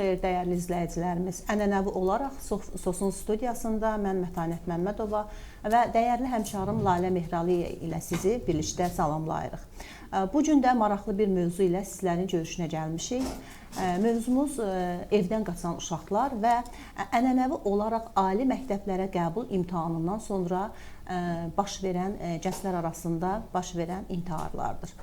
xeyir, dəyərli izləyicilərimiz. Ənənəvi olaraq Sosun studiyasında mən Mətanət Məmmədova və dəyərli həmkarım Lalə Mehralıya ilə sizi birlikdə salamlayırıq. Bu gün də maraqlı bir mövzu ilə sizlərin görüşünə gəlmişik. Mövzumuz evdən qaçan uşaqlar və ənənəvi olaraq ali məktəblərə qəbul imtahanından sonra baş verən, gənclər arasında baş verən intiharlardır.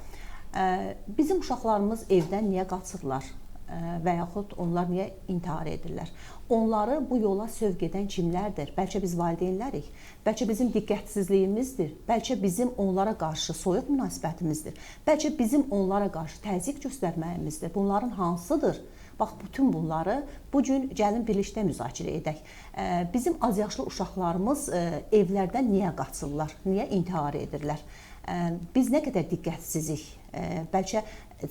Bizim uşaqlarımız evdən niyə qaçırlar və yaxud onlar niyə intihar edirlər? Onları bu yola sövq edən kimlərdir? Bəlkə biz valideynlərik, bəlkə bizim diqqətsizliyimizdir, bəlkə bizim onlara qarşı soyuq münasibətimizdir, bəlkə bizim onlara qarşı təzyiq göstərməyimizdir. Bunların hansıdır? Bax, bütün bunları bugün gəlin birlikdə müzakirə edək. Bizim azyaşlı uşaqlarımız evlərdən niyə qaçırlar, niyə intihar edirlər? Biz nə qədər diqqətsizik, bəlkə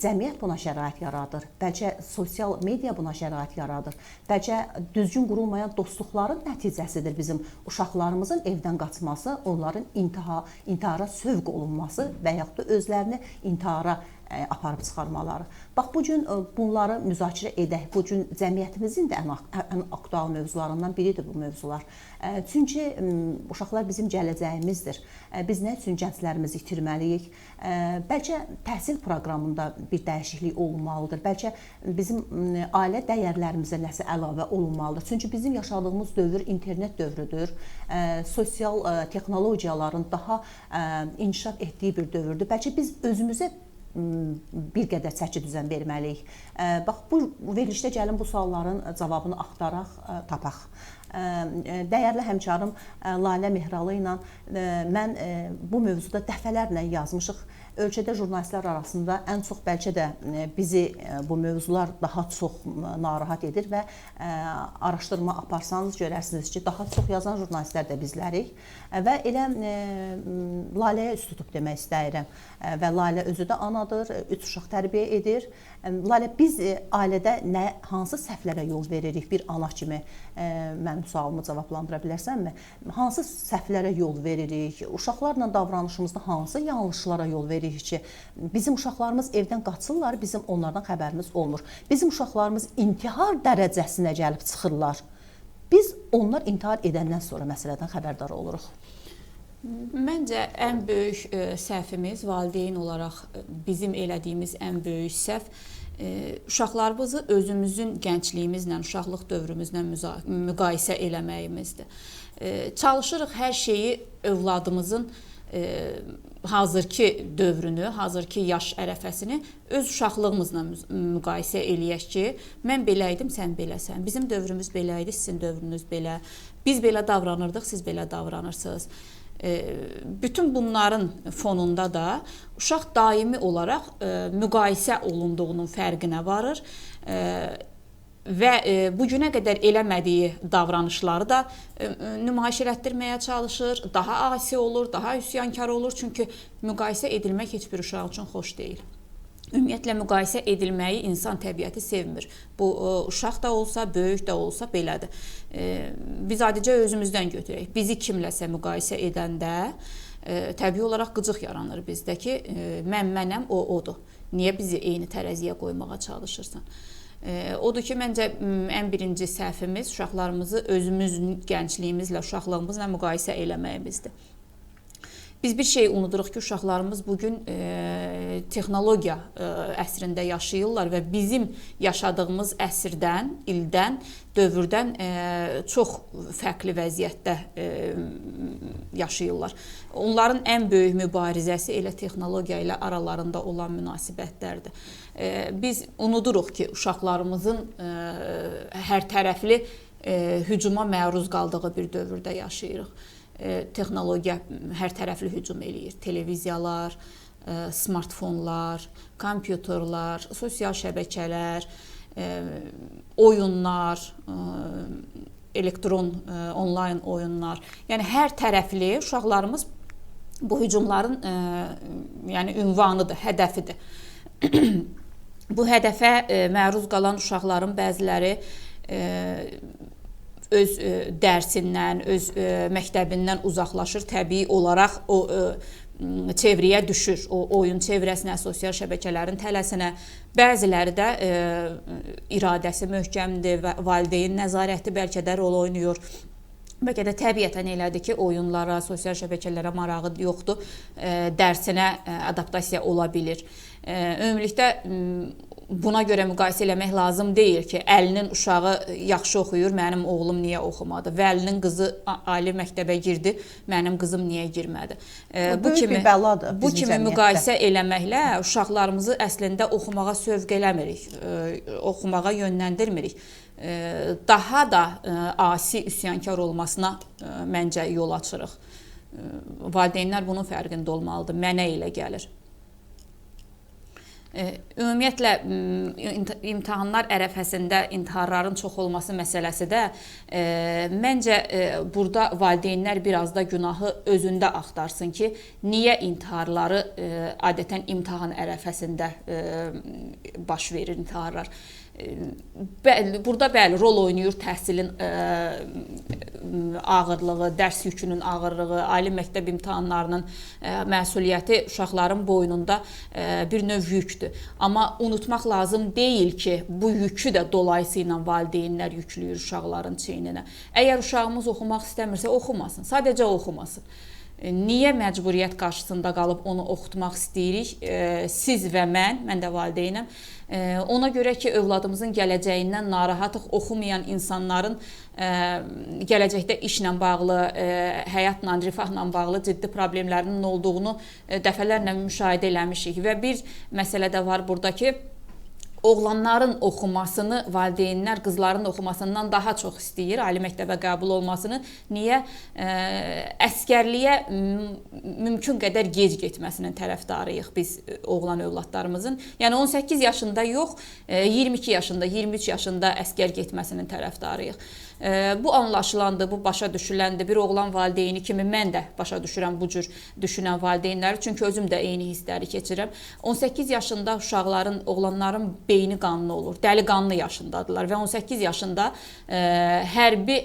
cəmiyyət buna şərait yaradır, bəlkə sosial media buna şərait yaradır, bəlkə düzgün qurulmayan dostluqların nəticəsidir bizim uşaqlarımızın evdən qaçması, onların intihara sövq olunması və yaxud da özlərini intihara aparıb çıxarmaları. Bax, bugün bunları müzakirə edək. Bugün cəmiyyətimizin də ən aktual mövzularından biridir bu mövzular. Çünki uşaqlar bizim gələcəyimizdir. Biz nə üçün gənclərimizi itirməliyik? Bəlkə təhsil proqramında bir dəyişiklik olunmalıdır. Bəlkə bizim ailə dəyərlərimizə nəsə əlavə olunmalıdır. Çünki bizim yaşadığımız dövr internet dövrüdür. Sosial texnologiyaların daha inkişaf etdiyi bir dövrdür. Bəlkə biz özümüzə bir qədər çəki düzən verməliyik. Bax, bu verilişdə gəlin bu sualların cavabını axtaraq, tapaq. Dəyərli həmkarım Lalə Mehralı ilə mən bu mövzuda dəfələrlə yazmışıq. Ölkədə jurnalistlər arasında ən çox bəlkə də bizi bu mövzular daha çox narahat edir və araşdırma aparsanız görərsiniz ki, daha çox yazan jurnalistlər də bizlərik və elə Laləyə üst tutub demək istəyirəm və Lalə özü də anadır, 3 uşaq tərbiyə edir. Lalə, biz ailədə hansı səhvlərə yol veririk bir ana kimi? Mənim sualımı cavablandıra bilərsənmi? Hansı səhvlərə yol veririk? Uşaqlarla davranışımızda hansı yanlışlara yol veririk ki, bizim uşaqlarımız evdən qaçırlar, bizim onlardan xəbərimiz olmur. Bizim uşaqlarımız intihar dərəcəsinə gəlib çıxırlar. Biz onlar intihar edəndən sonra məsələdən xəbərdar oluruq. Məncə ən böyük səhvimiz valideyn olaraq bizim elədiyimiz ən böyük səhv uşaqlarımızı özümüzün gəncliyimizlə, uşaqlıq dövrümüzlə müqayisə eləməyimizdir. Çalışırıq hər şeyi övladımızın hazırki dövrünü, hazırki yaş ərəfəsini öz uşaqlığımızla müqayisə eləyək ki, mən belə idim, sən beləsən. Bizim dövrümüz belə idi, sizin dövrünüz belə. Biz belə davranırdıq, siz belə davranırsınız. Bütün bunların fonunda da uşaq daimi olaraq müqayisə olunduğunun fərqinə varır və bugünə qədər eləmədiyi davranışları da nümayiş etdirməyə çalışır, daha asi olur, daha üsyankar olur. Çünki müqayisə edilmək heç bir uşaq üçün xoş deyil. Ümumiyyətlə, müqayisə edilməyi insan təbiəti sevmir. Bu, uşaq da olsa, böyük də olsa belədir. Biz adicə özümüzdən götürək. Bizi kimləsə müqayisə edəndə təbii olaraq qıcıq yaranır bizdə ki, mən mənəm, o odur. Niyə bizi eyni tərəziyə qoymağa çalışırsan? Odur ki, məncə ən birinci səhvimiz uşaqlarımızı özümüzün gəncliyimizlə, uşaqlığımızla müqayisə eləməyimizdir. Biz bir şey unuduruq ki, uşaqlarımız bugün texnologiya əsrində yaşayırlar və bizim yaşadığımız əsrdən, ildən, dövrdən çox fərqli vəziyyətdə yaşayırlar. Onların ən böyük mübarizəsi elə texnologiya ilə aralarında olan münasibətlərdir. Biz unuduruq ki, uşaqlarımızın hər tərəfli hücuma məruz qaldığı bir dövrdə yaşayırıq. Texnologiya hər tərəfli hücum eləyir. Televiziyalar, smartfonlar, kompüterlər, sosial şəbəkələr, oyunlar, elektron, onlayn oyunlar. Yəni, hər tərəfli uşaqlarımız bu hücumların ünvanıdır, hədəfidir. Bu hədəfə məruz qalan uşaqların bəziləri öz dərsindən, öz məktəbindən uzaqlaşır. Təbii olaraq o çevrəyə düşür, o oyun çevrəsinə, sosial şəbəkələrin tələsinə. Bəziləri də iradəsi möhkəmdir və valideyn nəzarəti bəlkə də rol oynayır. Bəlkə də təbiətən elədir ki, oyunlara, sosial şəbəkələrə marağı yoxdur, dərsinə adaptasiya ola bilir. Ümumilikdə buna görə müqayisə eləmək lazım deyil ki, əlinin uşağı yaxşı oxuyur, mənim oğlum niyə oxumadı? Və əlinin qızı ali məktəbə girdi, mənim qızım niyə girmədi? Bu kimi müqayisə eləməklə uşaqlarımızı əslində oxumağa sövq eləmirik, oxumağa yönləndirmirik. Daha da asi, üsyankar olmasına məncə yol açırıq. Valideynlər bunun fərqində olmalıdır, mənə elə gəlir. Ümumiyyətlə, imtahanlar ərəfəsində intiharların çox olması məsələsi də məncə burada valideynlər biraz da günahı özündə axtarsın ki, niyə intiharları adətən imtahan ərəfəsində baş verir intiharlar. Burada bəli, rol oynayır təhsilin ağırlığı, dərs yükünün ağırlığı, ali məktəb imtahanlarının məsuliyyəti uşaqların boynunda bir növ yükdür. Amma unutmaq lazım deyil ki, bu yükü də dolayısıyla valideynlər yükləyir uşaqların çiyninə. Əgər uşağımız oxumaq istəmirsə, oxumasın, sadəcə oxumasın. Niyə məcburiyyət qarşısında qalıb onu oxutmaq istəyirik? Siz və mən də valideynəm. Ona görə ki, övladımızın gələcəyindən narahatıq, oxumayan insanların gələcəkdə işlə bağlı, həyatla, rifahla bağlı ciddi problemlərinin olduğunu dəfələrlə müşahidə eləmişik. Və bir məsələ də var burada ki, oğlanların oxumasını valideynlər qızların oxumasından daha çox istəyir, ali məktəbə qəbul olmasını. Niyə? Əskərliyə mümkün qədər gec getməsinin tərəfdarıyıq biz oğlan övladlarımızın. Yəni 18 yaşında yox, 22 yaşında, 23 yaşında əskər getməsinin tərəfdarıyıq. Bu anlaşılandır, bu başa düşüləndir. Bir oğlan valideyni kimi mən də başa düşürəm bu cür düşünən valideynləri, çünki özüm də eyni hissləri keçirəm. 18 yaşında uşaqların, oğlanların beyni qanlı olur, dəliqanlı yaşındadılar və 18 yaşında hərbi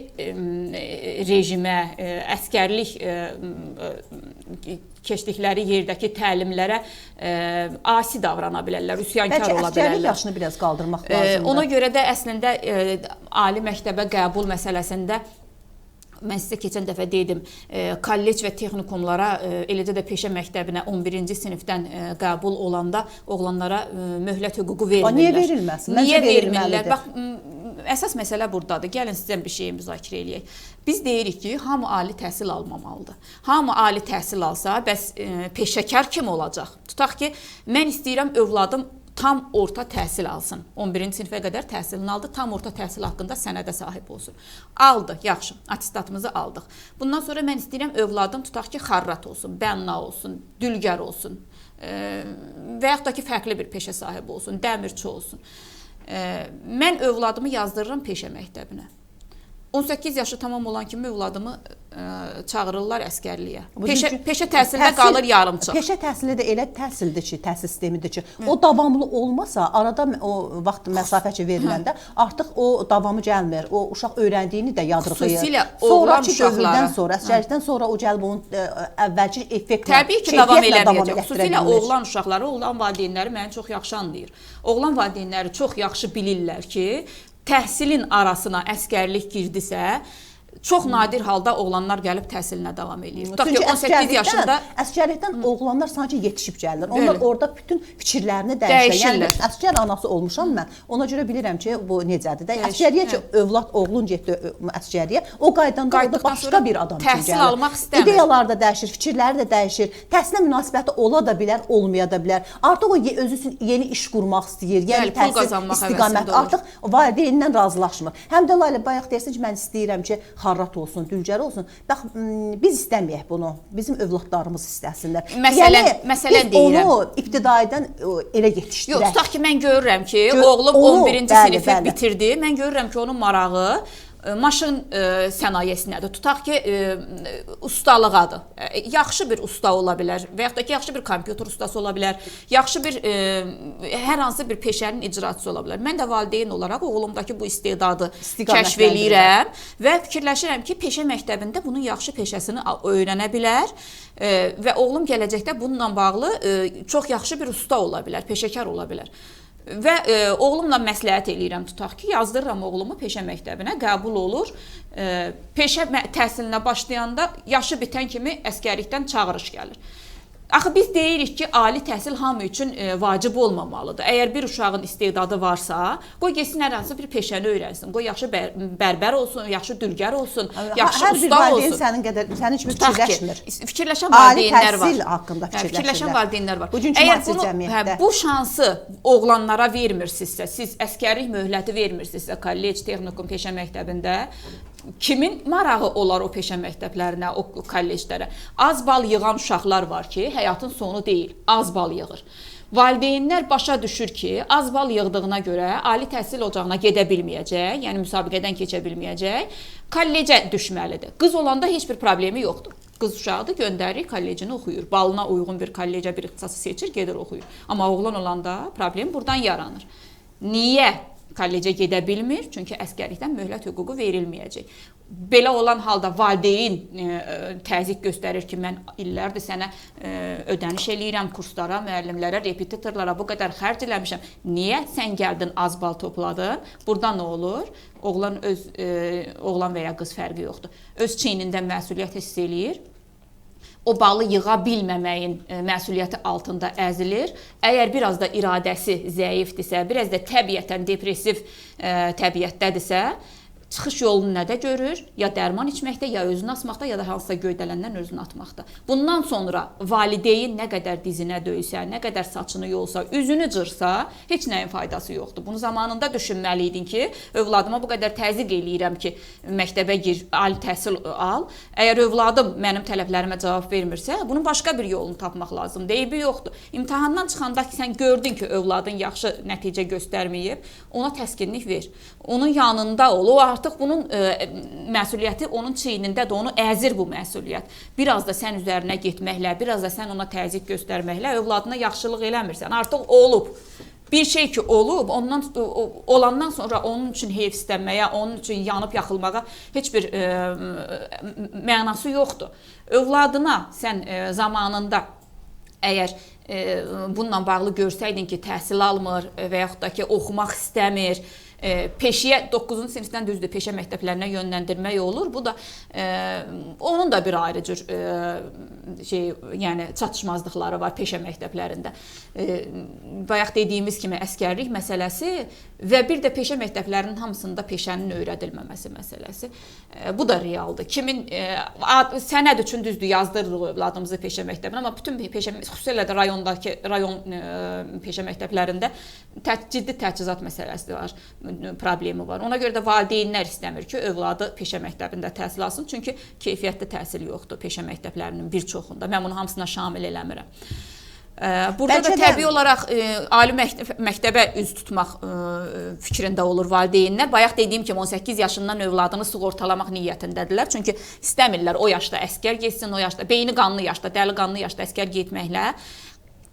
rejimə, əskərlik keçdikləri yerdəki təlimlərə asi davrana bilərlər, üsyankar ola bilərlər. Bəlkə əskərlik yaşını biraz qaldırmaq lazımdır. Ona görə də əslində ali məktəbə qəbul məsələsində mən sizə keçən dəfə dedim, kollec və texnikumlara, eləcə də peşə məktəbinə 11-ci sinifdən qəbul olanda oğlanlara möhlət hüququ verilmirlər. Niyə verilməsin? Niyə verilməlidir? Bax, əsas məsələ buradadır. Gəlin sizdən bir şeyi müzakirə eləyək. Biz deyirik ki, hamı ali təhsil almamalıdır. Hamı ali təhsil alsa, bəs peşəkar kim olacaq? Tutaq ki, mən istəyirəm övladım tam orta təhsil alsın. 11-ci sinifə qədər təhsilini aldı, tam orta təhsil haqqında sənədə sahib olsun. Aldı, yaxşı, atestatımızı aldıq. Bundan sonra mən istəyirəm övladım tutaq ki, xarrat olsun, bənna olsun, dülgər olsun və yaxud da ki, fərqli bir peşə sahibi olsun, dəmirçi olsun. Mən övladımı yazdırıram peşə məktəbinə. 18 yaşı tamam olan kimi övladımı çağırırlar əskərliyə. Peşə təhsilində qalır yarımçıq. Peşə təhsili də elə təhsildir ki, təhsil sistemidir ki, o davamlı olmasa, arada o vaxt məsafə veriləndə artıq o davamı gəlmir. O uşaq öyrəndiyini də yadırğıyır. Xüsusilə oğlan uşaqları. Əskərlikdən sonra o gəlib onun əvvəlki effektlə, təbii ki, davam eləməyəcək. Xüsusilə oğlan uşaqları, oğlan valideynləri məni çox yaxşı anlayır. Oğlan valideynləri çox yaxşı bilirlər ki, təhsilin arasına əskərlik girdisə, çox nadir halda oğlanlar gəlib təhsilinə davam edir. Tutaq ki, 18 yaşında əskərlikdən oğlanlar sanki yetişib gəlirlər. Onlar orada bütün fikirlərini dəyişirlər. Yəni əskər anası olmuşam mən. Ona görə bilirəm ki, bu necədir də. Əskəriyə ki, övlad oğlun getdi əskəriyə, o qaydanda orada başqa bir adam üçün gəlir. Təhsil almaq istəmir. İdeyalar da dəyişir, fikirləri də dəyişir. Təhsilə münasibəti ola da bilər, olmaya da bilər. Artıq o özü üçün yeni iş qurmaq istəyir. Yəni təhsil istiqaməti artıq valideynindən razılaşmır. Həm də Layla bayaq deyirsən ki, mən istəyirəm ki, xarrat olsun, dülgər olsun. Bax, biz istəməyək bunu. Bizim övladlarımız istəsinlər. Məsələn deyirəm. Biz onu ibtidaidən elə yetişdirək. Yox, tutaq ki, mən görürəm ki, oğlum 11-ci sinifi bitirdi. Mən görürəm ki, onun marağı maşın sənayesinədir. Tutaq ki, ustalığadır. Yaxşı bir usta ola bilər və yaxud da ki, yaxşı bir kompüter ustası ola bilər, yaxşı bir hər hansı bir peşənin icraçısı ola bilər. Mən də valideyn olaraq oğlumdakı bu istedadı kəşf eləyirəm və fikirləşirəm ki, peşə məktəbində bunun yaxşı peşəsini öyrənə bilər və oğlum gələcəkdə bununla bağlı çox yaxşı bir usta ola bilər, peşəkar ola bilər. Və oğlumla məsləhət eləyirəm, tutaq ki, yazdırıram oğlumu peşə məktəbinə, qəbul olur. Peşə təhsilinə başlayanda yaşı bitən kimi əsgərlikdən çağırış gəlir. Axı biz deyirik ki, ali təhsil hamı üçün vacib olmamalıdır. Əgər bir uşağın istedadı varsa, qoy getsin hər hansı bir peşəni öyrənsin. Qoy yaxşı bərbər olsun, yaxşı dülgər olsun, yaxşı usta olsun. Hər bir valideyn sənin kimi fikirləşmir. Fikirləşən valideynlər var. Ali təhsil haqqında fikirləşən valideynlər var. Bugünkü müasir cəmiyyətdə. Bu şansı oğlanlara vermirsinizsə, siz əskərlik möhləti vermirsinizsə, kollec, texnikum, peşə məktəbində, kimin marağı olar o peşə məktəblərinə, o kolleclərə? Az bal yığan uşaqlar var ki, həyatın sonu deyil, az bal yığır. Valideynlər başa düşür ki, az bal yığdığına görə ali təhsil ocağına gedə bilməyəcək, yəni müsabiqədən keçə bilməyəcək, kollecə düşməlidir. Qız olanda heç bir problemi yoxdur. Qız uşağıdır, göndərir, kollecini oxuyur. Balına uyğun bir kollecə bir ixtisası seçir, gedir oxuyur. Amma oğlan olanda problem buradan yaranır. Niyə kollecə gedə bilmir? Çünki əskərlikdən möhlət hüququ verilməyəcək. Belə olan halda valideyn təzyiq göstərir ki, mən illərdir sənə ödəniş eləyirəm kurslara, müəllimlərə, repetitorlara bu qədər xərc eləmişəm. Niyə sən gəldin az bal topladın? Burada nə olur? Oğlan və ya qız fərqi yoxdur. Öz çiynində məsuliyyət hiss eləyir. O balı yığa bilməməyin məsuliyyəti altında əzilir. Əgər biraz da iradəsi zəifdirsə, biraz da təbiətən depressiv təbiətdədirsə, çıxış yolunu nədə görür? Ya dərman içməkdə, ya özünü asmaqda, ya da hansısa göydələndən özünü atmaqda. Bundan sonra valideyn nə qədər dizinə döysə, nə qədər saçını yolsa, üzünü cırsa, heç nəyin faydası yoxdur. Bunu zamanında düşünməliydin ki, övladıma bu qədər təzyiq eləyirəm ki, məktəbə gir, ali təhsil al. Əgər övladım mənim tələblərimə cavab vermirsə, bunun başqa bir yolunu tapmaq lazımdır. Eybi yoxdur. İmtahandan çıxanda ki, sən gördün ki, övladın yaxşı nəticə göstərməyib, ona təskinlik ver. Onun yanında ol. O artıq bunun məsuliyyəti onun çiynindədir, onu əzir bu məsuliyyət. Biraz da sən üzərinə getməklə, biraz da sən ona təzyiq göstərməklə övladına yaxşılıq eləmirsən. Artıq olub. Bir şey ki olub, olandan sonra onun üçün heyfslənməyə, onun üçün yanıb yaxılmağa heç bir mənası yoxdur. Övladına sən zamanında əgər bununla bağlı görsəydin ki, təhsil almır və yaxud da ki, oxumaq istəmir, peşəyə 9-cu sinifdən düzdür, peşə məktəblərinə yönləndirmək olur. Bu da onun da bir ayrı cür yəni çatışmazlıqları var peşə məktəblərində. Bayaq dediyimiz kimi əskərlik məsələsi və bir də peşə məktəblərinin hamısında peşənin öyrədilməməsi məsələsi. Bu da realdır. Kimin sənəd üçün düzdür yazdırırıq övladımızı peşə məktəbinə, amma bütün peşə, xüsusilə də rayon peşə məktəblərində ciddi təchizat məsələsi var, problemi var. Ona görə də valideynlər istəmir ki, övladı peşə məktəbində təhsil alsın, çünki keyfiyyətli təhsil yoxdur peşə məktəblərinin bir çoxunda. Mən bunu hamısına şamil eləmirəm. Burada da təbii olaraq ali məktəbə üz tutmaq fikrində olur valideynlər. Bayaq dediyim kimi 18 yaşından övladını sığortalamaq niyyətindədirlər. Çünki istəmirlər o yaşda əskər getsin, o yaşda, beyni qanlı yaşda, dəli qanlı yaşda əskər getməklə.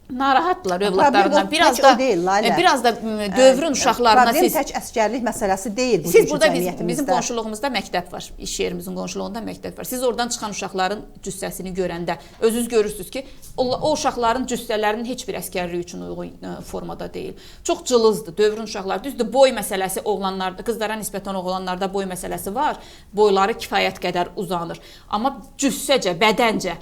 Narahatdırlar övladlarından. Biraz da dövrün uşaqlarına siz... Problem tək əskərlik məsələsi deyil bu siz burada bizim qonşuluğumuzda məktəb var. İş yerimizin qonşuluğunda məktəb var. Siz oradan çıxan uşaqların cüssəsini görəndə özünüz görürsünüz ki, o uşaqların cüssələrinin heç bir əskərlik üçün uyğun formada deyil. Çox cılızdır dövrün uşaqları. Düzdür, boy məsələsi oğlanlarda, qızlara nisbətən oğlanlarda boy məsələsi var. Boyları kifayət qədər uzanır. Amma cüssəcə, bədəncə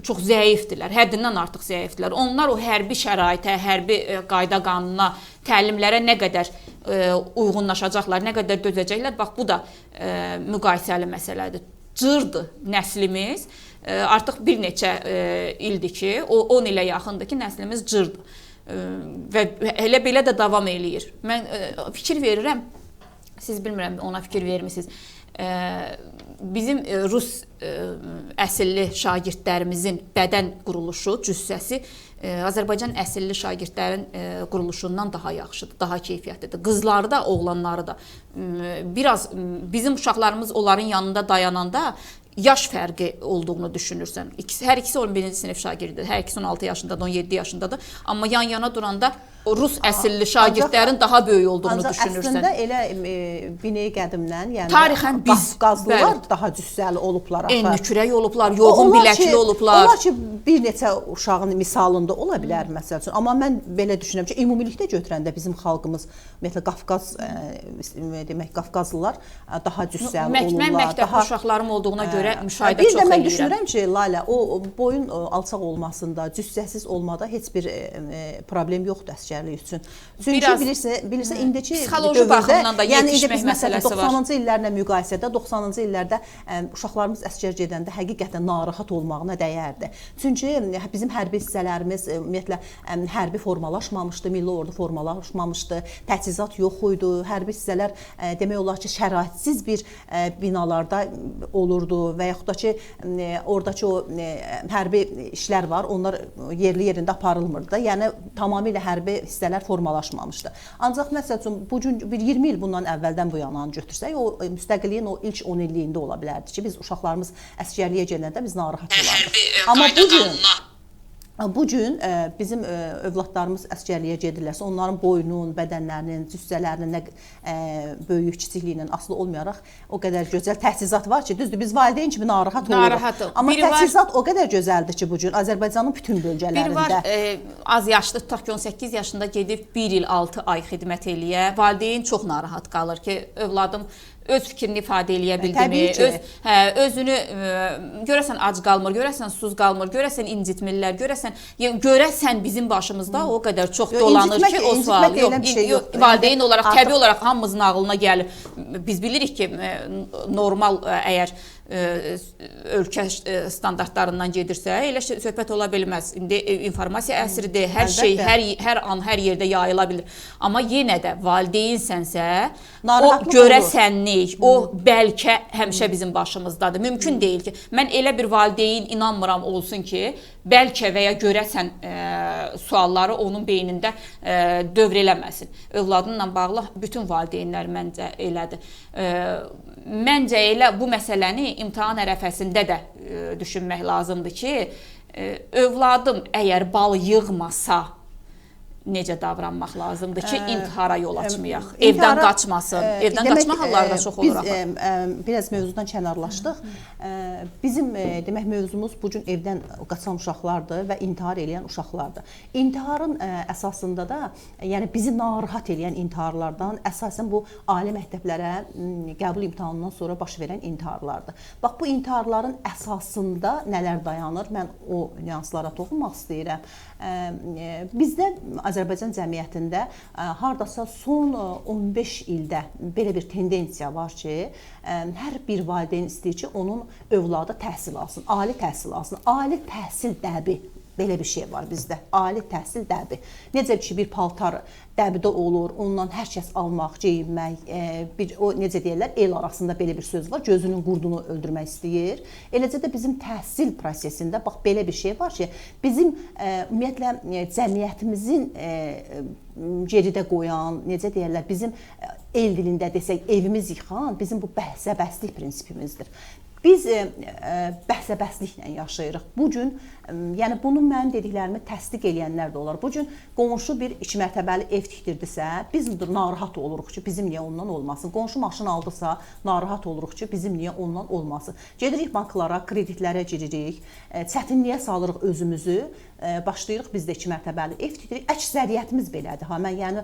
çox zəifdirlər, həddindən artıq zəifdirlər. Onlar o hərbi şəraitə, hərbi qayda qanuna, təlimlərə nə qədər uyğunlaşacaqlar, nə qədər dözəcəklər, bax bu da müqayisəli məsələdir. Cırdır nəslimiz, artıq bir neçə ildir ki, 10 ilə yaxındır ki, nəslimiz cırdır və elə belə də davam eləyir. Mən fikir verirəm, siz bilmirəm ona fikir vermisiniz. bizim rus əsilli şagirdlərimizin bədən quruluşu, cüssəsi Azərbaycan əsilli şagirdlərin quruluşundan daha yaxşıdır, daha keyfiyyətlidir. Qızları da, oğlanları da. Biraz bizim uşaqlarımız onların yanında dayananda yaş fərqi olduğunu düşünürsən. Hər ikisi 11-ci sinif şagirdidir. Hər ikisi 16 yaşındadır, 17 yaşındadır. Amma yan-yana duranda rus əsilli şagirdlərin daha böyük olduğunu düşünürsən. Əslində elə Binəyi qədimdən, yəni tarixən biz qazlılar daha cüssəli olublar. Enli kürək olublar, yoğun biləkli olublar. Onlar ki, bir neçə uşağın misalında ola bilər məsəl üçün. Amma mən belə düşünürəm ki, ümumilikdə götürəndə bizim xalqımız, ümumiyyətlə Qafqazlılar daha cüssəli olurlar. Mən məktəb uşaqlarım olduğuna görə müşahidə çox edirəm. Bir də mən düşünürəm ki, Lalə, o boyun alçaq olmasında, cüssəsiz olmada heç bir problem yoxdur əsgərlik üçün. Çünki bilirsən indiki psixoloji baxımdan da yetişmək məsələsi var. 90-cı illərlə müqayisədə 90-cı illərdə uşaqlarımız əsgər gedəndə həqiqətən narahat olmağına dəyərdi. Çünki bizim hərbi hissələrimiz ümumiyyətlə hərbi formalaşmamışdı, milli ordu formalaşmamışdı, təchizat yox idi. Hərbi hissələr demək olar ki, şəraitsiz bir binalarda olurdu və yaxud da ki, oradakı o hərbi işlər var, onlar yerli yerində aparılmırdı da. Yəni tamamilə hərbi hissələr formalaşmamışdı. Ancaq məsəl üçün bu gün bir 20 il bundan əvvəldən bu yana götürsək, o müstəqilliyin o ilk 10 illiyində ola bilərdi ki, biz uşaqlarımız əsgərliyə gələndə biz narahat olardıq. Amma bu gün bizim övladlarımız əsgərliyə gedirlərsə, onların boyunun, bədənlərinin, cüssələrinin nə böyük, kiçikliyindən asılı olmayaraq o qədər gözəl təchizat var ki, düzdür, biz valideyn kimi narahat oluruq. Amma təchizat o qədər gözəldir ki, bu gün Azərbaycanın bütün bölgələrində. Bir var, az yaşlı, tutaq ki, 18 yaşında gedib 1 il 6 ay xidmət eləyə, valideyn çox narahat qalır ki, övladım öz fikrini ifadə eləyə bildimi, özünü görəsən ac qalmır, görəsən susuz qalmır, görəsən incitmirlər, görəsən bizim başımızda o qədər çox dolanır ki, o sual. Valideyn olaraq, təbii olaraq hamımızın ağlına gəlir. Biz bilirik ki, normal əgər ölkə standartlarından gedirsə, elə söhbət ola bilməz. İndi informasiya əsridir, hər şey, hər an, hər yerdə yayıla bilir. Amma yenə də valideynsənsə, o görəsənlik, o bəlkə həmişə bizim başımızdadır. Mümkün deyil ki, mən elə bir valideyn inanmıram olsun ki, bəlkə və ya görəsən sualları onun beynində dövr eləməsin. Övladınla bağlı bütün valideynlər məncə elədir. Məncə elə bu məsələni imtahan ərəfəsində də düşünmək lazımdır ki, övladım əgər bal yığmasa necə davranmaq lazımdır ki, intihara yol açmayaq, evdən qaçmasın, evdən qaçma halları da çox olur. Biz biraz mövzudan kənarlaşdıq. Bizim demək mövzumuz bu gün evdən qaçan uşaqlardır və intihar edən uşaqlardır. İntiharın əsasında da, yəni bizi narahat edən intiharlardan əsasən bu ali məktəblərə qəbul imtahanından sonra baş verən intiharlardır. Bax, bu intiharların əsasında nələr dayanır? Mən o nüanslara toxunmaq istəyirəm. Bizdə Azərbaycan cəmiyyətində hardasa son 15 ildə belə bir tendensiya var ki, hər bir valideyn istəyir ki, onun övladı təhsil alsın, ali təhsil alsın. Ali təhsil dəbi, belə bir şey var bizdə, ali təhsil dəbi. Necə ki, bir paltar dəbidə olur, ondan hər kəs almaq, geyinmək, necə deyirlər, el arasında belə bir söz var, gözünün qurdunu öldürmək istəyir. Eləcə də bizim təhsil prosesində, bax, belə bir şey var ki, bizim ümumiyyətlə cəmiyyətimizin geridə qoyan, necə deyirlər, bizim el dilində desək, evimiz yıxan, bizim bu bəhsəbəslik prinsipimizdir. Biz bəhsəbəsliklə yaşayırıq. Bu gün, yəni bunu mənim dediklərimi təsdiq eləyənlər də olar. Bu gün qonşu bir 2 mərtəbəli ev tikdirdisə, biz narahat oluruq ki, bizim niyə ondan olmasın? Qonşu maşın aldısa, narahat oluruq ki, bizim niyə ondan olmasın? Gedirik banklara, kreditlərə giririk, çətinliyə salırıq özümüzü, başlayırıq biz də 2 mərtəbəli ev tikdirik. Əksəriyyətimiz belədir. Mən yəni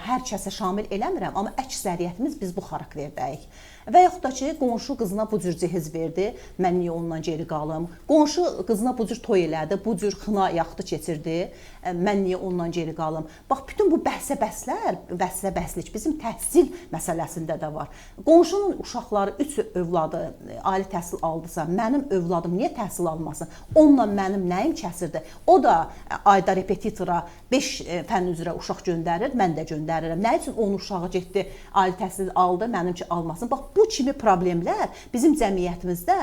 hər kəsə şamil eləmirəm, amma əksəriyyətimiz biz bu xarakterdəyik. Və yaxud da ki, qonşu qızına bu cür cehiz verdi, mən niyə ondan geri qalım? Qonşu qızına bu cür toy elədi, bu cür xına yaxtı keçirdi, mən niyə ondan geri qalım? Bax, bütün bu bəhsəbəslik bizim təhsil məsələsində də var. Qonşunun uşaqları 3 övladı ali təhsil aldısa, mənim övladım niyə təhsil almasın? Onunla mənim nəyim kəsirdi? O da ayda repetitora 5 fənn üzrə uşaq göndərir, mən də göndərirəm. Nə üçün onun uşağı getdi, ali təhsil aldı, mənimki almasın? Bax, bu kimi problemlər bizim cəmiyyətimizdə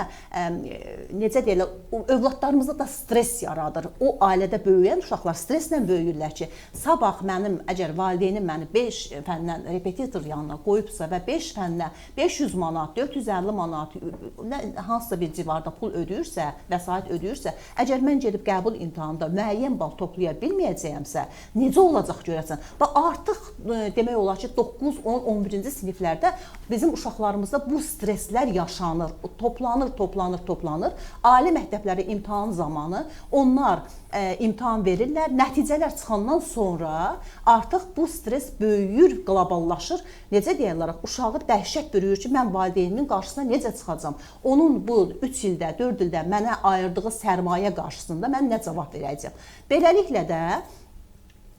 necə deyirlər, övladlarımızda da stres yaradır. O ailədə böyüyən uşaqlar stresslə böyüyürlər ki, sabah mənim əgər valideynim məni 5 fəndən repetitor yanına qoyubsa və 5 fəndən 500 manat, 450 manat hansısa bir civarda pul ödəyirsə, vəsait ödəyirsə, əgər mən gedib qəbul imtahanında müəyyən bal toplaya bilməyəcəyəmsə, necə olacaq görəsən? Və artıq demək olar ki, 9, 10, 11-ci siniflərdə bizim uşaqlarımızda bu stresslər yaşanır, toplanır. Ali məktəbləri imtahan zamanı onlar imtahan verirlər, nəticələr çıxandan sonra artıq bu stres böyüyür, qloballaşır. Necə deyirlər, uşağı dəhşət bürüyür ki, mən valideynimin qarşısına necə çıxacam? Onun bu 3 ildə, 4 ildə mənə ayırdığı sərmayə qarşısında mən nə cavab verəcəm? Beləliklə də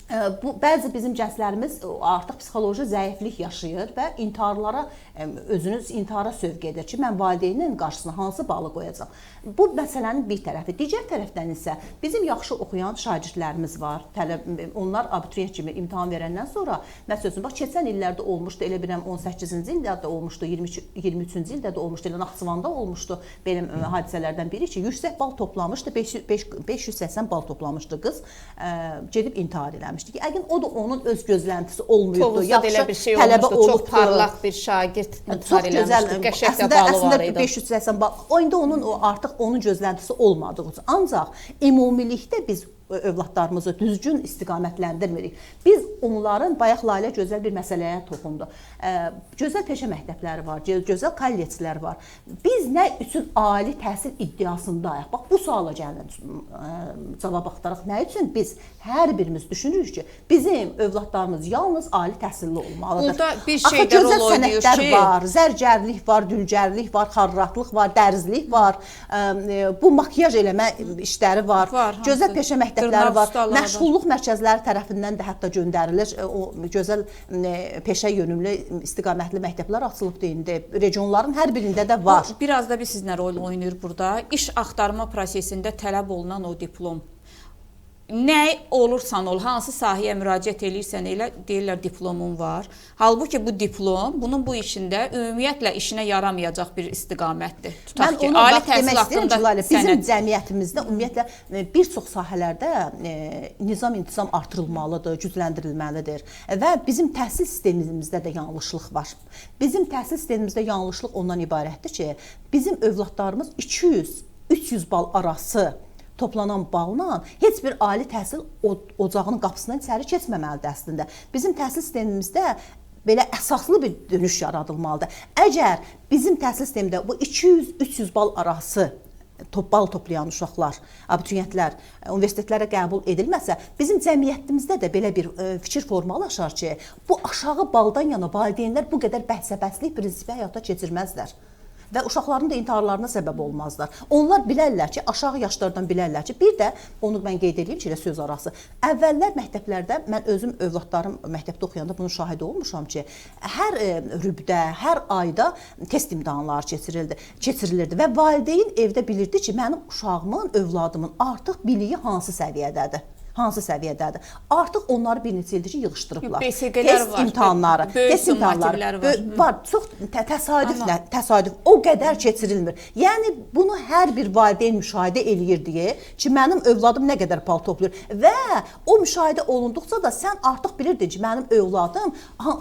bəzi bizim gənclərimiz artıq psixoloji zəiflik yaşayır və özünüz intihara sövq edir ki, mən valideynin qarşısına hansı balı qoyacam. Bu məsələnin bir tərəfi. Digər tərəfdən isə bizim yaxşı oxuyan şagirdlərimiz var. Onlar abituriyent kimi imtahan verəndən sonra, məsələn, bax, keçən illərdə olmuşdu, elə biləm 18-ci ildə də olmuşdu, 23-cü ildə də olmuşdu, elə Naxçıvanda olmuşdu belə hadisələrdən biri ki, yüksək bal toplamışdı, 580 bal toplamışdı qız, gedib intihar eləmişdi. Yəqin o da onun öz gözləntisi olmuydu. Yaxşı şey tələbə olubdu. Çox parlaq bir şagird intihar eləmişdi. Qəşəng də balı var idi. 580 bal. İndi onun artıq onun gözləntisi olmadığı üçün. Ancaq ümumilikdə biz övladlarımızı düzgün istiqamətləndirmirik. Biz onların, bayaq Lalə gözəl bir məsələyə toxundu. Gözəl peşə məktəbləri var, gözəl kolleclər var. Biz nə üçün ali təhsil iddiasındayıq? Bax, bu suala gəlin cavab axtaraq. Nə üçün biz hər birimiz düşünürük ki, bizim övladlarımız yalnız ali təhsilli olmalıdır. Burada bir şey də rol oynayır ki, var, zərgərlik var, dülgərlik var, xarratlıq var, dərzlik var, bu makyaj eləmə işləri var. Gözəl peşə məktəbləri var. Məşğulluq mərkəzləri tərəfindən də hətta göndərilir. O gözəl peşə yönümlü istiqamətli məktəblər açılıbdır indi. Regionların hər birində də var. Biraz da bir sizinlə rol oynayır burada. İş axtarma prosesində tələb olunan o diplom. Nə olursan ol, hansı sahəyə müraciət edirsən elə deyirlər diplomun var. Halbuki bu diplom, bunun bu işində ümumiyyətlə işinə yaramayacaq bir istiqamətdir. Tutaq ki, ali təhsil haqqında bizim cəmiyyətimizdə ümumiyyətlə bir çox sahələrdə nizam-intizam artırılmalıdır, gücləndirilməlidir və bizim təhsil sistemimizdə də yanlışlıq var. Bizim təhsil sistemimizdə yanlışlıq ondan ibarətdir ki, bizim övladlarımız 200-300 bal arası toplanan balla heç bir ali təhsil ocağının qapısından içəri keçməməlidir əslində. Bizim təhsil sistemimizdə belə əsaslı bir dönüş yaradılmalıdır. Əgər bizim təhsil sistemində bu 200-300 bal arası bal toplayan uşaqlar, abituriyentlər universitetlərə qəbul edilməsə, bizim cəmiyyətimizdə də belə bir fikir formalaşar ki, bu aşağı baldan yana valideynlər bu qədər bəhsəbəslik prinsipi həyata keçirməzlər. Və uşaqların da intiharlarına səbəb olmazlar. Onlar bilərlər ki, aşağı yaşlardan bilərlər ki, bir də onu mən qeyd edeyim ki, söz arası. Əvvəllər məktəblərdə, mən özüm övladlarım məktəbdə oxuyanda bunun şahidi olmuşam ki, hər rübdə, hər ayda test imtahanları keçirilirdi və valideyn evdə bilirdi ki, mənim uşağımın, övladımın artıq biliyi hansı səviyyədədir. Artıq onları bir neçə ildir ki, yığışdırıblar. Test imtahanları, var. Çox təsadüf, o qədər keçirilmir. Yəni, bunu hər bir valideyn müşahidə eləyir deyə ki, mənim övladım nə qədər bal toplayır və o müşahidə olunduqca da sən artıq bilirdin ki, mənim övladım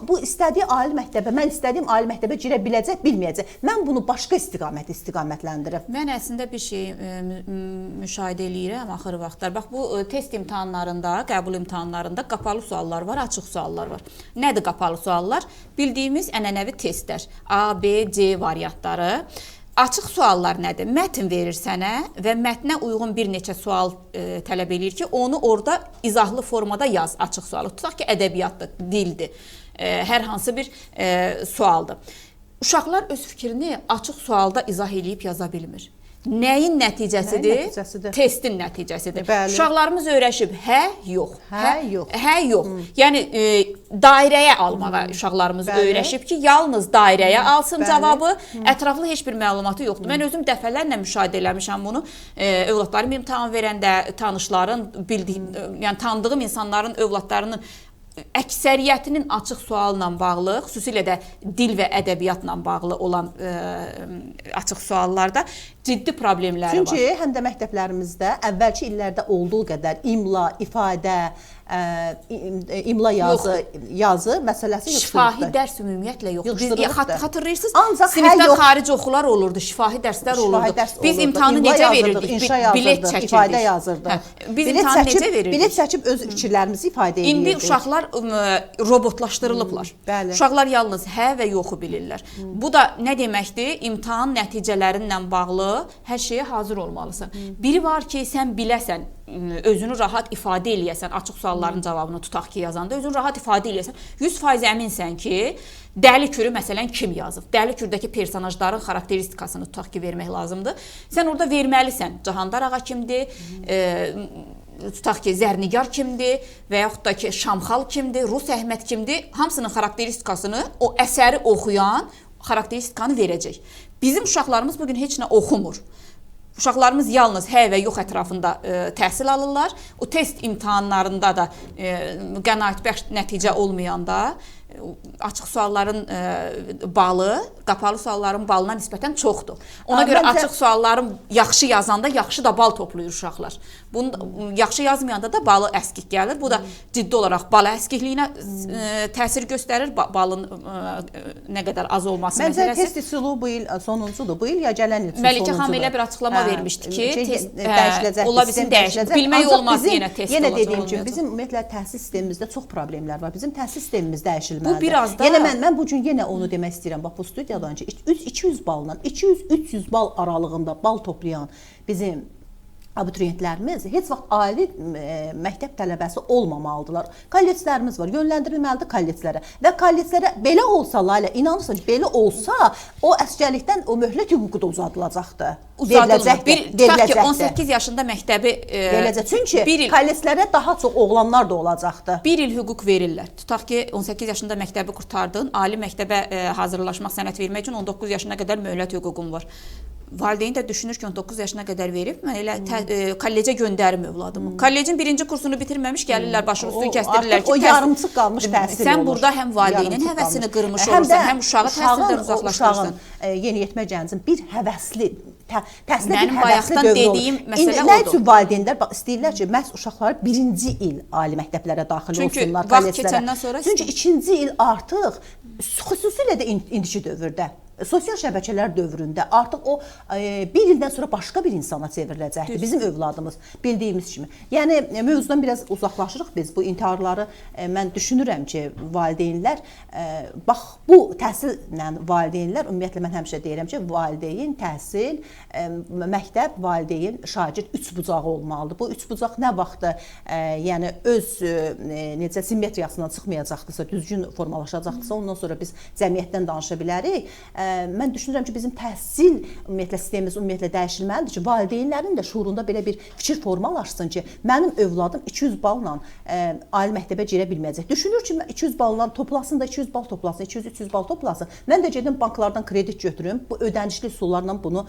bu istədiyi ali məktəbə, mən istədiyim ali məktəbə girə biləcək, bilməyəcək. Mən bunu başqa istiqamətləndirim. Mən əslində bir şey müşahidə eləyirəm axır vaxtlar. Bax, bu test imtahanlarında, qəbul imtahanlarında qapalı suallar var, açıq suallar var. Nədir qapalı suallar? Bildiyimiz ənənəvi testlər, A, B, C variantları. Açıq suallar nədir? Mətn verir sənə və mətnə uyğun bir neçə sual tələb edir ki, onu orada izahlı formada yaz, açıq sualı. Tutaq ki, ədəbiyyatdır, dildir, hər hansı bir sualdır. Uşaqlar öz fikrini açıq sualda izah edib yaza bilmir. Nəyin nəticəsidir? Testin nəticəsidir. Uşaqlarımız öyrəşib, hə, yox. Hə, yox. Yəni, dairəyə almağa uşaqlarımız öyrəşib ki, yalnız dairəyə alsın cavabı, ətraflı heç bir məlumatı yoxdur. Mən özüm dəfələrlə müşahidə eləmişəm bunu. Övladlarım imtahan verəndə, tanışların, yəni tanıdığım insanların övladlarının əksəriyyətinin açıq sualla bağlı, xüsusilə də dil və ədəbiyyatla bağlı olan açıq suallarda ciddi problemləri var. Çünki həm də məktəblərimizdə əvvəlki illərdə olduğu qədər imla, ifadə, imla yazı məsələsi yoxdur. Şifahi dərs ümumiyyətlə yoxdur. Xatırlayırsınız? Ancaq sinifdə xarici oxular olurdu, şifahi dərslər olurdu. Biz imtahanı necə verirdik? Bilet çəkirdik. İfadə yazırdıq. Biz imtahanı necə verirdik? Bilet çəkib öz fikirlərimizi ifadə edirdik. İndi uşaqlar robotlaşdırılıblar. Bəli. Uşaqlar yalnız hə və yoxu bilirlər. Bu da nə deməkdir? İmtahan nəticələrinlə bağlı hər şeyə hazır olmalısan. Biri var ki, sən biləsən, özünü rahat ifadə eləyəsən, açıq sualların cavabını tutaq ki, yazanda özünü rahat ifadə eləyəsən, 100% əminsən ki, Dəli Kürü məsələn kim yazıb? Dəli Kürdəki personajların xarakteristikasını tutaq ki, vermək lazımdır. Sən orada verməlisən. Cahandar ağa kimdir? Tutaq ki, Zərnigar kimdir və yaxud da ki, Şamxal kimdir, Rus Əhməd kimdir? Hamısının xarakteristikasını o əsəri oxuyan xarakteristikanı verəcək. Bizim uşaqlarımız bugün heç nə oxumur. Uşaqlarımız yalnız hə və yox ətrafında təhsil alırlar. O test imtahanlarında da qənaətbəxş nəticə olmayanda açıq sualların balı, qapalı sualların balına nisbətən çoxdur. Ona görə açıq sualların yaxşı yazanda yaxşı da bal toplayır uşaqlar. Yaxşı yazmayanda da balı əskik gəlir. Bu da ciddi olaraq bal əskikliyinə təsir göstərir, balın nə qədər az olması məsələsi. Məncə test üsulu bu il sonuncudur. Bu il ya gələn il sonuncudur. Məlikə xanım elə bir açıqlama vermişdi ki, dəyişiləcək. Ola bilsin dəyişiləcək. Bilmək olmaz yenə test olacaq. Yenə dediyim kimi bizim ümumiyyətlə təhsil sistemimizdə çox problemlər var. Bizim təhsil sistemimiz dəyişilməlidir. Bu biraz da yenə mən bu gün yenə onu demək istəyirəm. Bax bu studiyadan ki 200 balla 200-300 bal aralığında bal toplayan bizim abituriyentlərimiz heç vaxt ali məktəb tələbəsi olmamalıdırlar. Kolleclərimiz var, yönləndirilməlidir kolleclərə. Və kolleclərə belə olsa, Lalə, inanırsan, belə olsa, o əsgərlikdən o möhlət hüququ da uzadılacaqdır. Uzadılır. Tutaq ki, 18 yaşında məktəbi veriləcək. Çünki kolleclərə daha çox oğlanlar da olacaqdır. Bir il hüquq verirlər. Tutaq ki, 18 yaşında məktəbi qurtardın, ali məktəbə hazırlaşmaq, sənəd vermək üçün 19 yaşına qədər möhlət hüququn var. Valideyn də düşünür ki, 19 yaşına qədər verib, mən elə kollecə göndərim övladımı. Kollecin birinci kursunu bitirməmiş gəlirlər, başını üstünü kəstirirlər ki, o yarımçıq qalmış təhsil olur. Sən burada həm valideynin həvəsini qırmış olursan, həm uşağı təhsildən uzaqlaşdırırsan. Yeniyetmə gəncin bir həvəsli, təhsilə bir mənim həvəsli bayaqdan dövrü olur. dediyim məsələ Nə odur. üçün valideynlər istəyirlər ki, məhz uşaqları birinci il ali məktəblərə daxil olsunlar, kolleclərə. Çünki ikinci il artıq, xüsusilə də indiki dövrdə, sosial şəbəkələr dövründə artıq o bir ildən sonra başqa bir insana çevriləcəkdir. Bizim övladımız bildiyimiz kimi. Yəni mövzudan biraz uzaqlaşırıq biz. Bu intiharları mən düşünürəm ki, valideynlər bax bu təhsillə valideynlər ümumiyyətlə mən həmişə deyirəm ki, valideyn, təhsil, məktəb, valideyn, şagird üç bucağı olmalıdır. Bu üç bucaq nə vaxtda yəni öz necə simmetriyasından çıxmayacaqdırsa, düzgün formalaşacaqdırsa, ondan sonra biz cəmiyyətdən danışa bilərik. Mən düşünürəm ki, bizim təhsil ümumiyyətlə sistemimiz ümumiyyətlə dəyişilməlidir ki, valideynlərin də şuurunda belə bir fikir formalaşsın ki, mənim övladım 200 balla ali məktəbə girə bilməyəcək. Düşünür ki, 200 balla toplasın da 200 bal toplasın, 200-300 bal toplasın. Mən də gedim banklardan kredit götürüm, bu ödənişli üsullarla bunu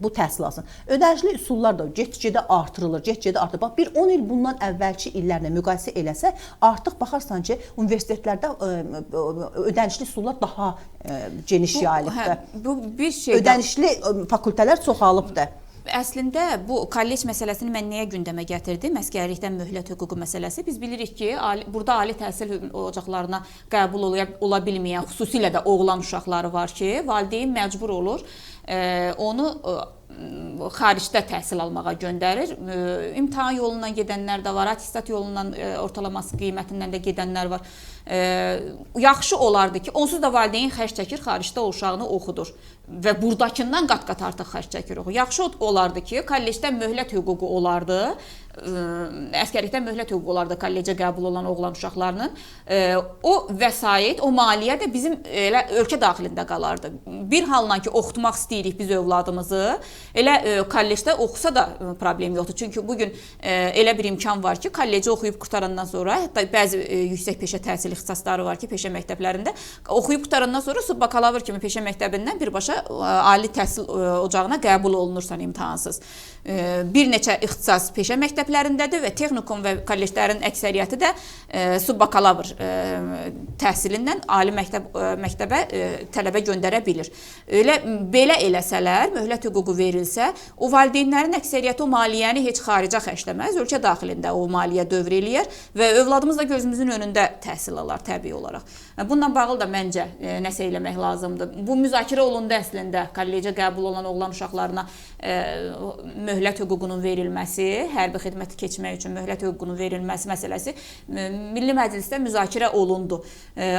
bu təhsil alsın. Ödənişli üsullar da get-gedə artırılır, get-gedə artırılır. Bax, bir 10 il bundan əvvəlki illərlə müqayisə eləsə, artıq baxarsan ki, universitetlərdə ödənişli üsullar daha geniş yayılıbdır. Bu bir şey. Ödənişli fakültələr çoxalıbdır. Əslində bu kollec məsələsini mən niyə gündəmə gətirdim? Əsgərlikdən möhlət hüququ məsələsi. Biz bilirik ki, burada ali təhsil ocaqlarına qəbul ola bilməyən, xüsusilə də oğlan uşaqları var ki, valideyn məcbur olur onu xaricdə təhsil almağa göndərir. İmtahan yolundan gedənlər də var, attestat yolundan ortalaması qiymətindən də gedənlər var. Yaxşı olardı ki, onsuz da valideyn xərc çəkir, xaricdə o uşağını oxudur və buradakından qat-qat artıq xərc çəkir. Yaxşı olardı ki, kollecdən möhlət hüququ olardı, əsgərlikdən möhlət hüququ olardı kollecə qəbul olan oğlan uşaqlarının. O vəsait, o maliyyə də bizim elə ölkə daxilində qalardı. Bir halla ki, oxutmaq istəyirik biz övladımızı, elə kollecdə oxusa da problem yoxdur. Çünki bugün elə bir imkan var ki, kolleci oxuyub qurtarandan sonra, hətta bəzi yüksək peşə təhsil ixtisasları var ki, peşə məktəblərində oxuyub qurtarandan sonra bakalavr kimi peşə məktəbindən birbaşa ali təhsil ocağına qəbul olunursan imtahansız. Bir neçə ixtisas peşə məktəbində məktəblərindədir və texnikum və kolleclərin əksəriyyəti də subbakalavr təhsilindən ali məktəbə tələbə göndərə bilir. Belə eləsələr, möhlət hüququ verilsə, o valideynlərin əksəriyyəti o maliyyəni heç xarica xərcləməz, ölkə daxilində o maliyyə dövr eləyər və övladımız da gözümüzün önündə təhsil alar təbii olaraq. Bununla bağlı da məncə nəsə eləmək lazımdır. Bu müzakirə olundu əslində kollecə qəbul olan oğlan uşaqlarına möhlət hüququnun verilməsi, hərbi xidməti keçmək üçün möhlət hüququnun verilməsi məsələsi Milli Məclisdə müzakirə olundu.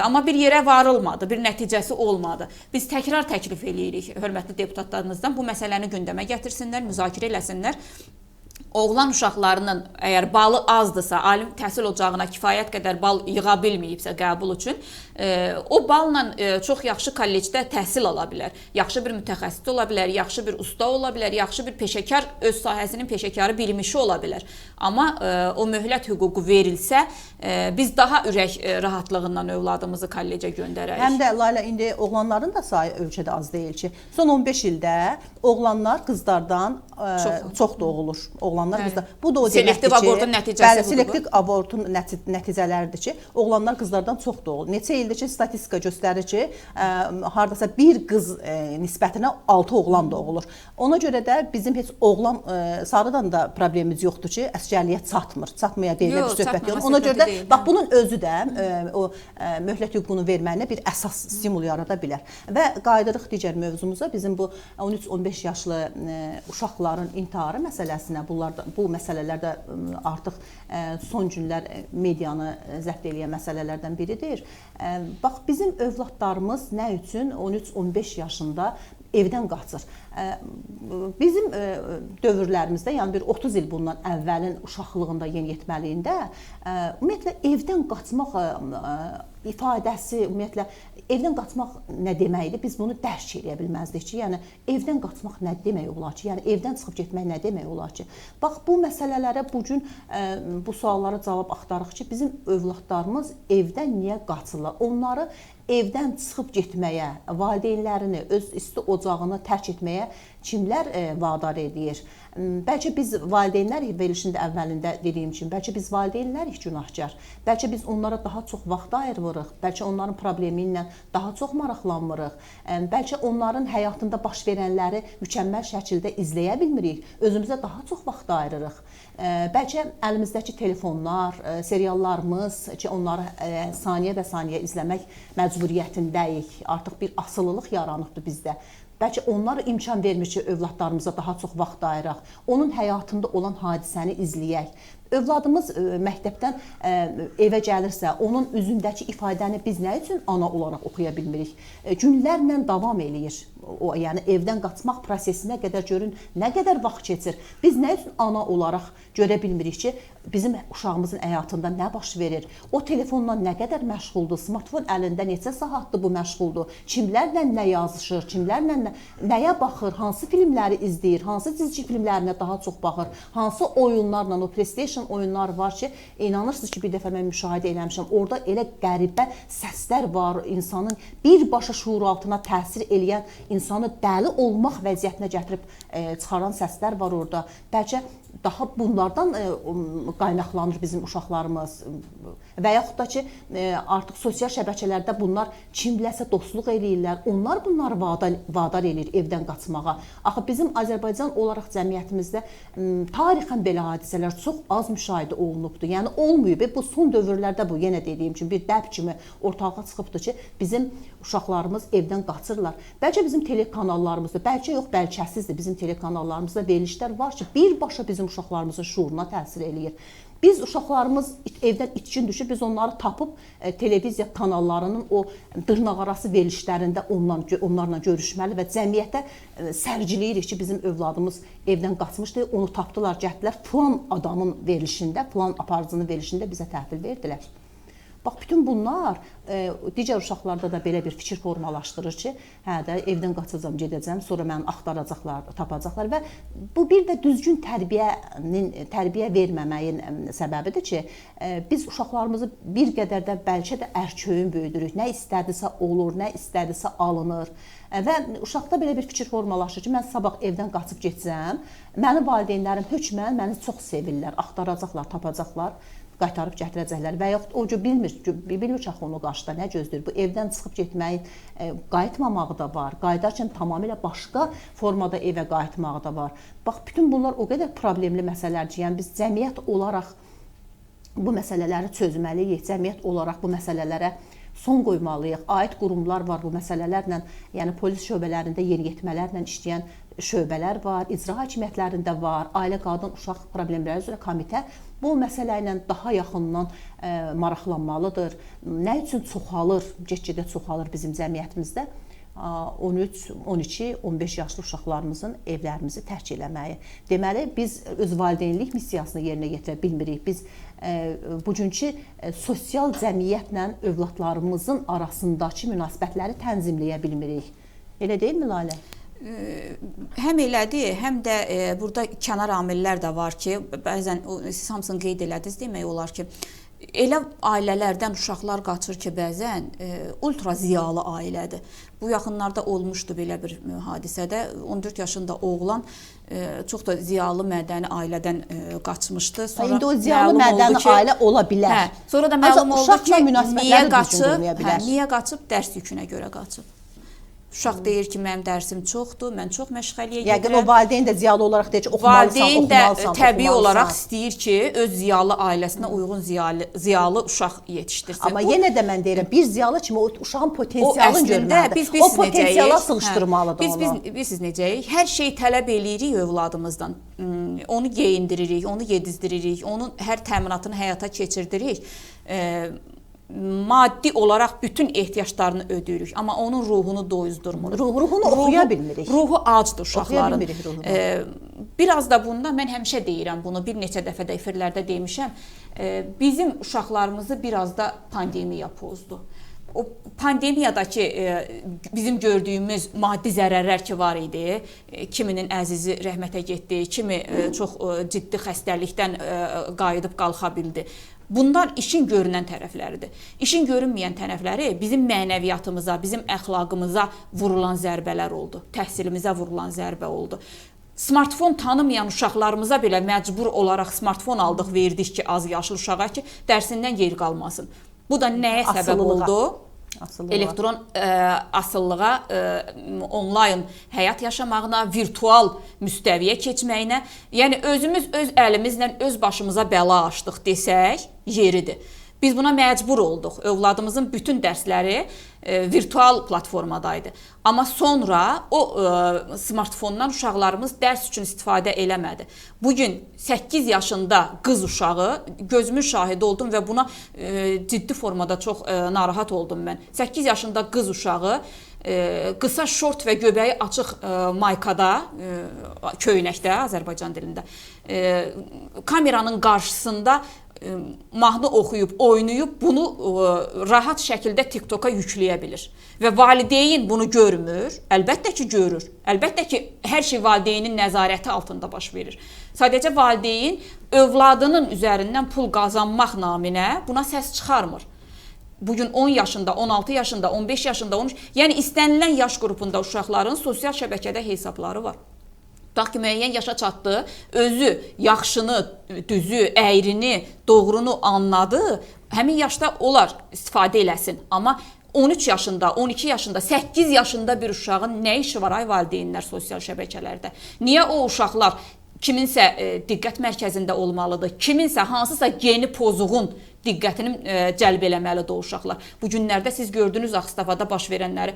Amma bir yerə varılmadı, bir nəticəsi olmadı. Biz təkrar təklif eləyirik hörmətli deputatlarımızdan bu məsələni gündəmə gətirsinlər, müzakirə eləsinlər. Oğlan uşaqlarının əgər balı azdırsa, ali təhsil ocağına kifayət qədər bal yığa bilməyibsə qəbul üçün, o balla çox yaxşı kollecdə təhsil ala bilər. Yaxşı bir mütəxəssis ola bilər, yaxşı bir usta ola bilər, yaxşı bir peşəkar, öz sahəsinin peşəkarı bilmişi ola bilər. Amma o möhlət hüququ verilsə, biz daha ürək rahatlığından övladımızı kollecə göndərərik. Həm də Layla, indi oğlanların da sayı ölkədə az deyil ki. Son 15 ildə oğlanlar qızlardan çox doğulur. Oğlanlar qızlar. Bu da o deməkdir ki, selektiv abortun nəticəsidir. Selektiv abortun nəticələridir ki, oğlanlar qızlardan çox doğulur. Neçə ildir ki, statistika göstərir ki, hardasa bir qız nisbətinə 6 oğlan doğulur. Ona görə də bizim heç oğlan sarıdan da problemimiz yoxdur ki, əsgərliyə çatmır. Çatmaya deyilə bir söhbət yox. Ona görə də bax bunun özü də o möhlət hüququnu verməyinə bir əsas stimul yarada bilər. Və qayıdırıq digər mövzumuza, bizim bu 13-15 yaşlı uşaqların intiharı məsələsinə, bu məsələlərdə artıq son günlər medianı zəbt edən məsələlərdən biridir. Bax, bizim övladlarımız nə üçün 13-15 yaşında evdən qaçır? Bizim dövrlərimizdə, yəni bir 30 il bundan əvvəlin uşaqlığında, yeniyetməliyində ümumiyyətlə evdən qaçmaq ifadəsi, ümumiyyətlə evdən qaçmaq nə deməkdir? Biz bunu dərk edə bilməzdik ki, yəni evdən qaçmaq nə demək olar ki? Yəni evdən çıxıb getmək nə demək olar ki? Bax, bu məsələlərə bugün bu suallara cavab axtarırıq ki, bizim övladlarımız evdən niyə qaçırlar? Onları evdən çıxıb getməyə, valideynlərini, öz isti ocağını tərk etməyə kimlər vadar edir? Bəlkə biz valideynlər verilişində əvvəlində dediyim kimi, bəlkə biz valideynlərik günahkar. Bəlkə biz onlara daha çox vaxt ayırırıq. Bəlkə onların problemi ilə daha çox maraqlanmırıq. Bəlkə onların həyatında baş verənləri mükəmməl şəkildə izləyə bilmirik. Özümüzə daha çox vaxt ayırırıq. Bəlkə əlimizdəki telefonlar, seriallarımız ki, onları saniyə və saniyə izləmək məcburiyyətindəyik. Artıq bir asılılıq yaranıbdır bizdə. Bəlkə onlar imkan vermir ki, övladlarımıza daha çox vaxt ayıraq, onun həyatında olan hadisəni izləyək. Övladımız məktəbdən evə gəlirsə, onun üzündəki ifadəni biz nə üçün ana olaraq oxuya bilmirik? Günlərlə davam eləyir. Yəni evdən qaçmaq prosesinə qədər görün, nə qədər vaxt keçir. Biz nə üçün ana olaraq görə bilmirik ki, bizim uşağımızın həyatında nə baş verir? O telefonla nə qədər məşğuldur? Smartfon əlində neçə saatdır bu məşğuldur? Kimlərlə nə yazışır? Kimlərlə nəyə baxır? Hansı filmləri izləyir? Hansı cizgi filmlərinə daha çox baxır? Hansı oyunlarla, o PlayStation oyunlar var ki, inanırsınız ki, bir dəfə mən müşahidə eləmişəm. Orada elə qəribə səslər var, insanın birbaşa şuur altına təsir eləyən, insanı dəli olmaq vəziyyətinə gətirib çıxaran səslər var orada. Bəlkə daha bunlardan qaynaqlanır bizim uşaqlarımız və yaxud da ki, artıq sosial şəbəkələrdə bunlar kimləsə dostluq eləyirlər, onlar bunları vadar eləyir evdən qaçmağa. Axı bizim Azərbaycan olaraq cəmiyyətimizdə tarixən belə hadisələr çox az müşahidə olunubdur. Yəni olmayıb. Bu son dövrlərdə bu, yenə dediyim kimi, bir dəb kimi ortalığa çıxıbdır ki, bizim uşaqlarımız evdən qaçırlar. Bəlkə bizim telekanallarımızda, bəlkə yox, bəlkəsizdir, bizim telekanallarımızda verilişlər var ki, birbaşa bizim uşaqlarımızın şuuruna təsir eləyir. Biz uşaqlarımız evdən itkin düşür, biz onları tapıb televiziya kanallarının o dırnaqarası verilişlərində onlarla görüşməli və cəmiyyətə sərgiləyirik ki, bizim övladımız evdən qaçmışdı, onu tapdılar, gəldilər, filan adamın verilişində, filan aparıcının verilişində bizə təhvil verdilər. Bax, bütün bunlar digər uşaqlarda da belə bir fikir formalaşdırır ki, hə də evdən qaçacağam, gedəcəm, sonra məni axtaracaqlar, tapacaqlar və bu bir də düzgün tərbiyə verməməyin səbəbidir ki, biz uşaqlarımızı bir qədər də bəlkə də ərköyün böyüdürük. Nə istədisə olur, nə istədisə alınır və uşaqda belə bir fikir formalaşır ki, mən sabah evdən qaçıb getsəm, mənim valideynlərim hökmən məni çox sevirlər, axtaracaqlar, tapacaqlar, qaytarıb gətirəcəklər və yaxud o cür bilmir ki, axı onu qarşıda nə gözləyir. Bu evdən çıxıb getməyin qayıtmamağı da var. Qayıdarkən tamamilə başqa formada evə qayıtmağı da var. Bax, bütün bunlar o qədər problemli məsələlərdir. Yəni biz cəmiyyət olaraq bu məsələləri çözməliyik. Cəmiyyət olaraq bu məsələlərə son qoymalıyıq. Aid qurumlar var bu məsələlərlə, yəni polis şöbələrində yeniyetmələrlə işləyən şöbələr var, icra hakimiyyətlərində var, ailə, qadın, uşaq problemləri üzrə komitə bu məsələ ilə daha yaxından maraqlanmalıdır. Nə üçün çoxalır, get-gedə çoxalır bizim cəmiyyətimizdə 13, 12, 15 yaşlı uşaqlarımızın evlərimizi tərk eləməyi. Deməli, biz öz valideynlik missiyasını yerinə yetirə bilmirik. Biz bugünkü sosial cəmiyyətlə övladlarımızın arasındakı münasibətləri tənzimləyə bilmirik. Elə deyilmi, Lalə? Həm elədir, həm də burada kənar amillər də var ki, bəzən siz hamısını qeyd elədiniz, demək olar ki, elə ailələrdən uşaqlar qaçır ki, bəzən ultra ziyalı ailədir. Bu yaxınlarda olmuşdu belə bir hadisədə. 14 yaşında oğlan çox da ziyalı mədəni ailədən qaçmışdı. Sonra indi o ziyalı mədəni ailə ola bilər. Hə, sonra da məlum oldu ki, niyə qaçıb? Dərs yükünə görə qaçıb. Uşaq deyir ki, mənim dərsim çoxdur, mən çox məşğəliyə gedirəm. Yəqin o valideyn də ziyalı olaraq deyir ki, oxumalısan, valideyn də təbii olaraq istəyir ki, öz ziyalı ailəsinə uyğun ziyalı uşaq yetişdirsin. Amma yenə də mən deyirəm, bir ziyalı kimi o uşağın potensialını görməlidir. O potensiala sığışdırmalıdır onu. Biz necəyik? Hər şey tələb eləyirik övladımızdan. Onu geyindiririk, onu yedizdiririk, onun hər təminatını həyata keçirdirik. Maddi olaraq bütün ehtiyaclarını ödəyirik, amma onun ruhunu doyuzdurmuruq. Ruhunu oxuya bilmirik. Ruhu acdır uşaqların. Biraz da bunda mən həmişə deyirəm bunu, bir neçə dəfə də efirlərdə demişəm. Bizim uşaqlarımızı biraz da pandemiya pozdu. O pandemiyadakı bizim gördüyümüz maddi zərərlər ki var idi, kiminin əzizi rəhmətə getdi, kimi çox ciddi xəstəlikdən qayıdıb qalxa bildi. Bunlar işin görünən tərəfləridir. İşin görünməyən tərəfləri bizim mənəviyyatımıza, bizim əxlaqımıza vurulan zərbələr oldu. Təhsilimizə vurulan zərbə oldu. Smartfon tanımayan uşaqlarımıza belə məcbur olaraq smartfon aldıq, verdik ki, az yaşlı uşağa ki, dərsindən yer qalmasın. Bu da nəyə səbəb oldu? Elektron asılılığa, onlayn həyat yaşamağına, virtual müstəviyə keçməyinə, yəni özümüz öz əlimizlə öz başımıza bəla açdıq desək yeridir. Biz buna məcbur olduq. Övladımızın bütün dərsləri virtual platformadaydı. Amma sonra o smartfondan uşaqlarımız dərs üçün istifadə eləmədi. Bugün 8 yaşında qız uşağı, gözümün şahidi oldum və buna ciddi formada çox narahat oldum mən. 8 yaşında qız uşağı qısa şort və göbəyi açıq maykada, köynəkdə, Azərbaycan dilində, kameranın qarşısında mahnı oxuyub, oynayıb, bunu rahat şəkildə TikToka yükləyə bilir. Və valideyn bunu görmür, əlbəttə ki, görür. Əlbəttə ki, hər şey valideynin nəzarəti altında baş verir. Sadəcə valideyn övladının üzərindən pul qazanmaq naminə buna səs çıxarmır. Bugün 10 yaşında, 16 yaşında, 15 yaşında, 13, yəni istənilən yaş qrupunda uşaqların sosial şəbəkədə hesabları var. Bax ki, müəyyən yaşa çatdı, özü yaxşını, düzü, əyrini, doğrunu anladı, həmin yaşda olar istifadə eləsin. Amma 13 yaşında, 12 yaşında, 8 yaşında bir uşağın nə işi var ay valideynlər sosial şəbəkələrdə? Niyə o uşaqlar kiminsə diqqət mərkəzində olmalıdır, kiminsə hansısa geni pozuğun diqqətini cəlb eləməlidir o uşaqlar. Bu günlərdə siz gördünüz Ağstafada baş verənləri.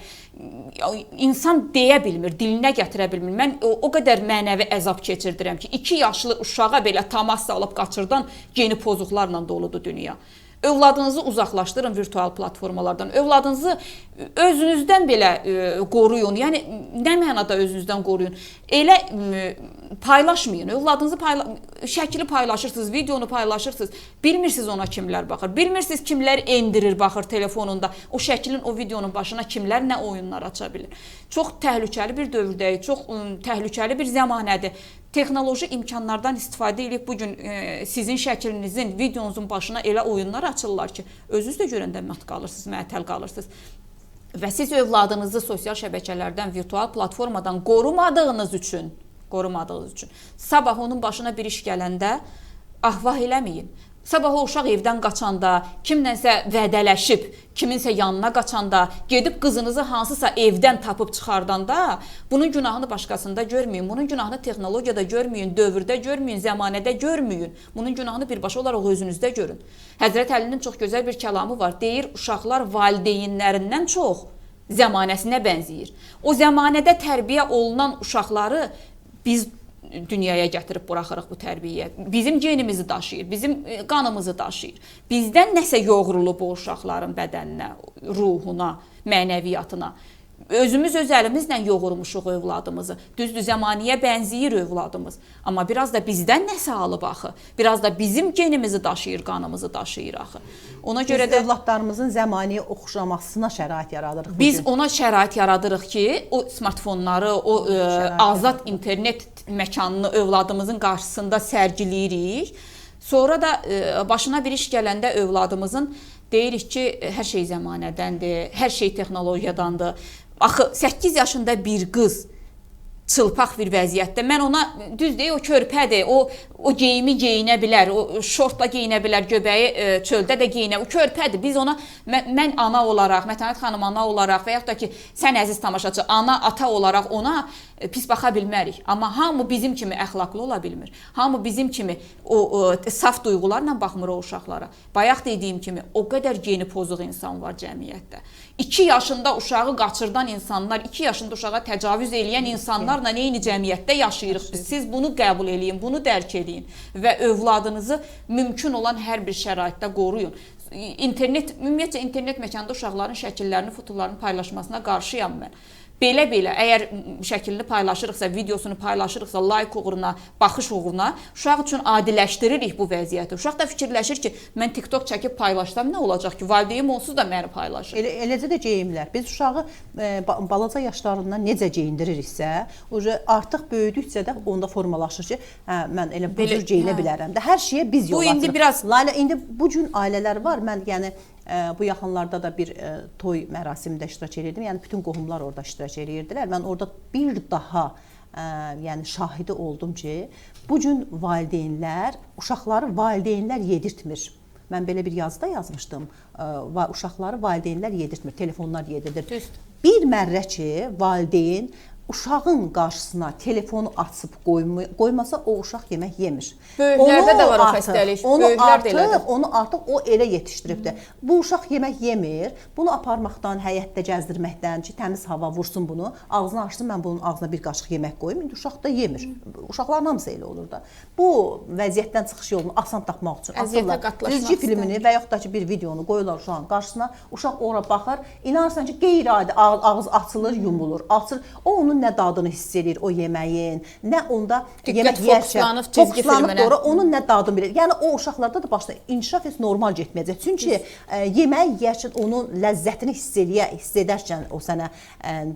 İnsan deyə bilmir, dilinə gətirə bilmir. Mən o qədər mənəvi əzab keçirdirəm ki, 2 yaşlı uşağa belə təmas salıb qaçırdan geni pozuqlarla doludur dünya. Övladınızı uzaqlaşdırın virtual platformalardan. Övladınızı özünüzdən belə qoruyun. Yəni nə mənada özünüzdən qoruyun? Elə paylaşmayın. Övladınızı şəkili paylaşırsınız, videonu paylaşırsınız. Bilmirsiniz ona kimlər baxır. Bilmirsiniz kimlər endirir, baxır telefonunda. O şəklin, o videonun başına kimlər nə oyunlar aça bilir. Çox təhlükəli bir dövrdəyik, çox təhlükəli bir zəmanədir. Texnoloji imkanlardan istifadə edib bugün sizin şəklinizin, videonuzun başına elə oyunlar açırlar ki, özünüz də görəndə mat qalırsınız, məətəl qalırsınız. Və siz övladınızı sosial şəbəkələrdən, virtual platformadan qorumadığınız üçün sabah onun başına bir iş gələndə ahvah eləməyin. Sabah o uşaq evdən qaçanda, kimlənsə vədələşib, kiminsə yanına qaçanda, gedib qızınızı hansısa evdən tapıb çıxardanda, bunun günahını başqasında görməyin, bunun günahını texnologiyada görməyin, dövrdə görməyin, zəmanədə görməyin. Bunun günahını birbaşa olaraq özünüzdə görün. Həzrət Əlinin çox gözəl bir kəlamı var. Deyir, uşaqlar valideynlərindən çox zəmanəsinə bənzəyir. O zəmanədə tərbiyə olunan uşaqları biz dünyaya gətirib buraxırıq bu tərbiyəyə. Bizim genimizi daşıyır, bizim qanımızı daşıyır. Bizdən nəsə yoğrulub o uşaqların bədəninə, ruhuna, mənəviyyatına. Özümüz öz əlimizlə yoğurmuşuq övladımızı. Düzdür, zəmaniyə bənzəyir övladımız. Amma biraz da bizdən nəsə alıb axı. Biraz da bizim genimizi daşıyır, qanımızı daşıyır axı. Ona görə də övladlarımızın zəmaniyə oxşamasına şərait yaradırıq. Biz ona şərait yaradırıq ki, o smartfonları, o azad internet məkanını övladımızın qarşısında sərgiləyirik. Sonra da başına bir iş gələndə övladımızın deyirik ki, hər şey zəmanədəndir, hər şey texnologiyadandır. Axı 8 yaşında bir qız çılpaq bir vəziyyətdə, mən ona düz deyil, o körpədir, o geyimi geyinə bilər, o şortla geyinə bilər, göbəyi çöldə də geyinə, o körpədir. Biz ona, mən ana olaraq, Mətanət xanım ana olaraq və yaxud da ki, sən əziz tamaşaçı, ana, ata olaraq ona pis baxa bilmərik. Amma hamı bizim kimi əxlaqlı ola bilmir. Hamı bizim kimi o saf duyğularla baxmır o uşaqlara. Bayaq dediyim kimi, o qədər geni pozuq insan var cəmiyyətdə. 2 yaşında uşağı qaçırdan insanlar, 2 yaşında uşağa təcavüz eləyən insanlarla eyni cəmiyyətdə yaşayırıq biz. Siz bunu qəbul eləyin, bunu dərk eləyin və övladınızı mümkün olan hər bir şəraitdə qoruyun. Ümumiyyətcə internet məkanda uşaqların şəkillərini, fotolarını paylaşmasına qarşıyam mən. Belə, əgər şəklini paylaşırıqsa, videosunu paylaşırıqsa, like uğruna, baxış uğruna, uşaq üçün adiləşdiririk bu vəziyyəti. Uşaq da fikirləşir ki, mən TikTok çəkib paylaşsam nə olacaq ki, valideynim onsuz da məni paylaşır. Eləcə də geyimlər. Biz uşağı balaca yaşlarından necə geyindiririksə, artıq böyüdükcə də onda formalaşır ki, mən elə bu cür geyinə bilərəm də. Hər şeyə biz yol açırıq. Layla, indi bu gün ailələr var, mən yəni bu yaxınlarda da bir toy mərasimində iştirak edirdim. Yəni bütün qohumlar orada iştirak edirdilər. Mən orada bir daha yəni şahidi oldum ki, bu gün valideynlər, uşaqları valideynlər yedirtmir. Mən belə bir yazıda yazmışdım. Uşaqları valideynlər yedirtmir, telefonlar yedirdir. Bir mərrə ki, valideyn uşağın qarşısına telefonu açıb qoymasa o uşaq yemək yemir. Böyüklərdə də var o xəstəlik. Onu artıq o elə yetişdiribdir. Bu uşaq yemək yemir. Bunu aparmaqdan, həyətdə gəzdirməkdən ki, təmiz hava vursun bunu, ağzını açsın, mən bunun ağzına bir qaşıq yemək qoyum. İndi uşaq da yemir. Uşaqların hamısı elə olur da. Bu vəziyyətdən çıxış yolunu asan tapmaq üçün atırlar. Cizgi filmini və yaxud da ki, bir videonu qoyurlar uşağın qarşısına. Uşaq ora baxar. İnanırsan ki, qeyri-adi ağız açılır, yumulur. O onun nə dadını hiss edir o yeməyin, nə onda yemək yerkən fokuslanıb sonra onun nə dadını bilir. Yəni o uşaqlarda da başda inkişaf normal getməyəcək. Çünki yemək yerkən onun ləzzətini hiss edərkən o sənə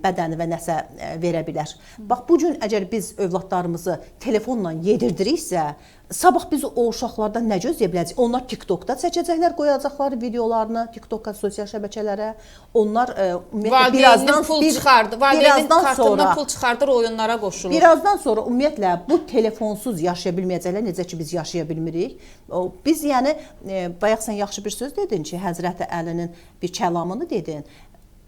bədəni və nəsə verə bilər. Bax, bu gün əgər biz övladlarımızı telefonla yedirdiriksə, sabah biz o uşaqlardan nə gözləyə biləcəyik? Onlar TikTokda çəkəcəklər, qoyacaqlar videolarını TikTokda, sosial şəbəkələrə. Onlar birazdan pul çıxardı. Valideynin kartından pul çıxardır, oyunlara qoşulur. Birazdan sonra ümumiyyətlə bu telefonsuz yaşaya bilməyəcəklər, necə ki biz yaşaya bilmirik. Biz yəni bayaq sən yaxşı bir söz dedin ki, Həzrəti Əlinin bir kəlamını dedin.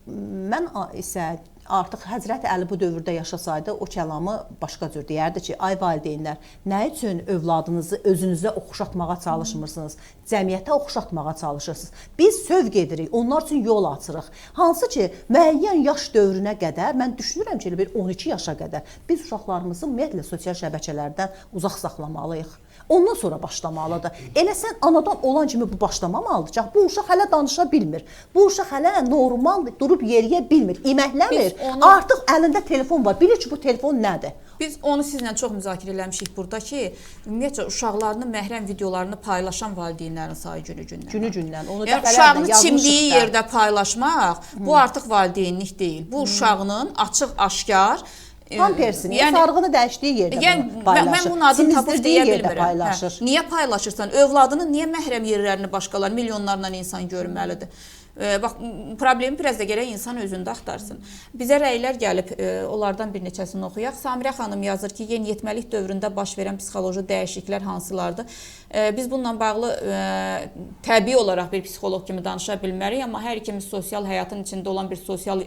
Mən isə artıq Həzrəti Əli bu dövrdə yaşasaydı o kəlamı başqa cür deyərdi ki, ay valideynlər, nə üçün övladınızı özünüzə oxşatmağa çalışmırsınız? Cəmiyyətə oxşatmağa çalışırsınız. Biz sövq edirik, onlar üçün yol açırıq. Hansı ki, müəyyən yaş dövrünə qədər, mən düşünürəm ki, bir 12 yaşa qədər biz uşaqlarımızı ümumiyyətlə sosial şəbəkələrdən uzaq saxlamalıyıq. Ondan sonra başlamalıdır. Elə sən anadan olan kimi bu başlamamalıdır ki, bu uşaq hələ danışa bilmir. Bu uşaq hələ normal durub yeriyə bilmir, iməkləmir. Artıq əlində telefon var. Bilir ki, bu telefon nədir? Biz onu sizlə çox müzakirə eləmişik burada ki, ümumiyyətlə uşaqlarının məhrəm videolarını paylaşan valideynlərin sayı günü-gündən. Günü-gündən. Onu yəni, uşağını çimdiyi yerdə paylaşmaq, bu artıq valideynlik deyil. Bu uşağının açıq-aşkar tam tersini, sarğını dəyişdiyi yerdə paylaşır. Mən bunun adını tapıb deyə bilmirəm. Paylaşır. Niyə paylaşırsan? Övladının niyə məhrəm yerlərini başqalar, milyonlarla insan görməlidir? Bax, problemi biraz da gərək insan özündə axtarsın. Bizə rəylər gəlib, onlardan bir neçəsini oxuyaq. Samirə xanım yazır ki, yeniyetməlik dövründə baş verən psixoloji dəyişikliklər hansılardır? Biz bununla bağlı təbii olaraq bir psixoloq kimi danışa bilmərik, amma hər ikimiz sosial həyatın içində olan bir sosial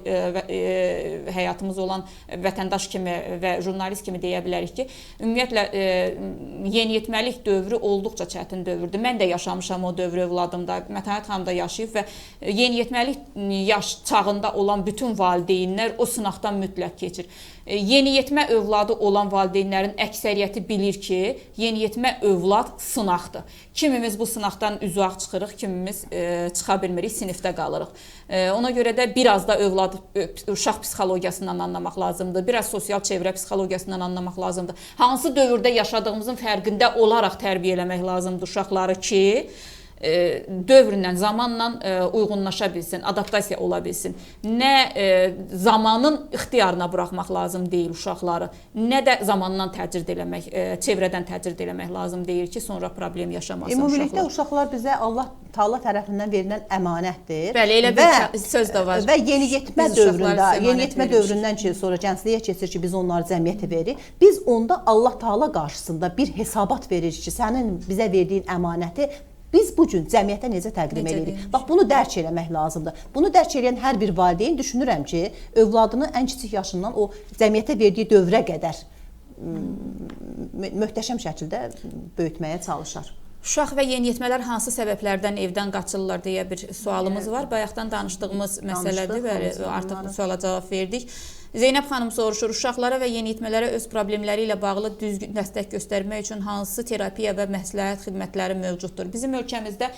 həyatımız olan vətəndaş kimi və jurnalist kimi deyə bilərik ki, ümumiyyətlə yeniyetməlik dövrü olduqca çətin dövrdür. Mən də yaşamışam o dövrü övladımda, Mətanət xanım da yaşayıb və yeniyetməlik yaş çağında olan bütün valideynlər o sınaqdan mütləq keçir. Yeniyetmə övladı olan valideynlərin əksəriyyəti bilir ki, yeniyetmə övlad sınaqdır. Kimimiz bu sınaqdan uzaq çıxırıq, kimimiz çıxa bilmirik, sinifdə qalırıq. Ona görə də biraz da uşaq psixologiyasından anlamaq lazımdır, biraz sosial çevrə psixologiyasından anlamaq lazımdır. Hansı dövrdə yaşadığımızın fərqində olaraq tərbiyə eləmək lazımdır uşaqları ki, dövrlə, zamanla uyğunlaşa bilsin, adaptasiya ola bilsin. Nə zamanın ixtiyarına buraxmaq lazım deyil uşaqları, nə də zamandan təcrid eləmək, çevrədən təcrid eləmək lazım deyil ki, sonra problem yaşamasın uşaqlar. Ümumilikdə uşaqlar bizə Allah Taala tərəfindən verilən əmanətdir. Bəli, elə bir söz də var. Və yeniyetmə dövründən ki, sonra gəncliyə keçir ki, biz onları cəmiyyətə veririk. Biz onda Allah Taala qarşısında bir hesabat veririk ki, sənin bizə verdiyin əmanəti biz bu gün cəmiyyətə necə təqdim edirik? Bax, bunu dərk eləmək lazımdır. Bunu dərk edən hər bir valideyn düşünürəm ki, övladını ən kiçik yaşından o cəmiyyətə verdiyi dövrə qədər möhtəşəm şəkildə böyütməyə çalışar. Uşaq və yeniyetmələr hansı səbəblərdən evdən qaçırlar deyə bir sualımız var. Bayaqdan danışdığımız məsələdir, artıq bu suala cavab verdik. Zeynəb xanım soruşur, uşaqlara və yeniyetmələrə öz problemləri ilə bağlı düzgün dəstək göstərmək üçün hansı terapiya və məsləhət xidmətləri mövcuddur? Bizim ölkəmizdə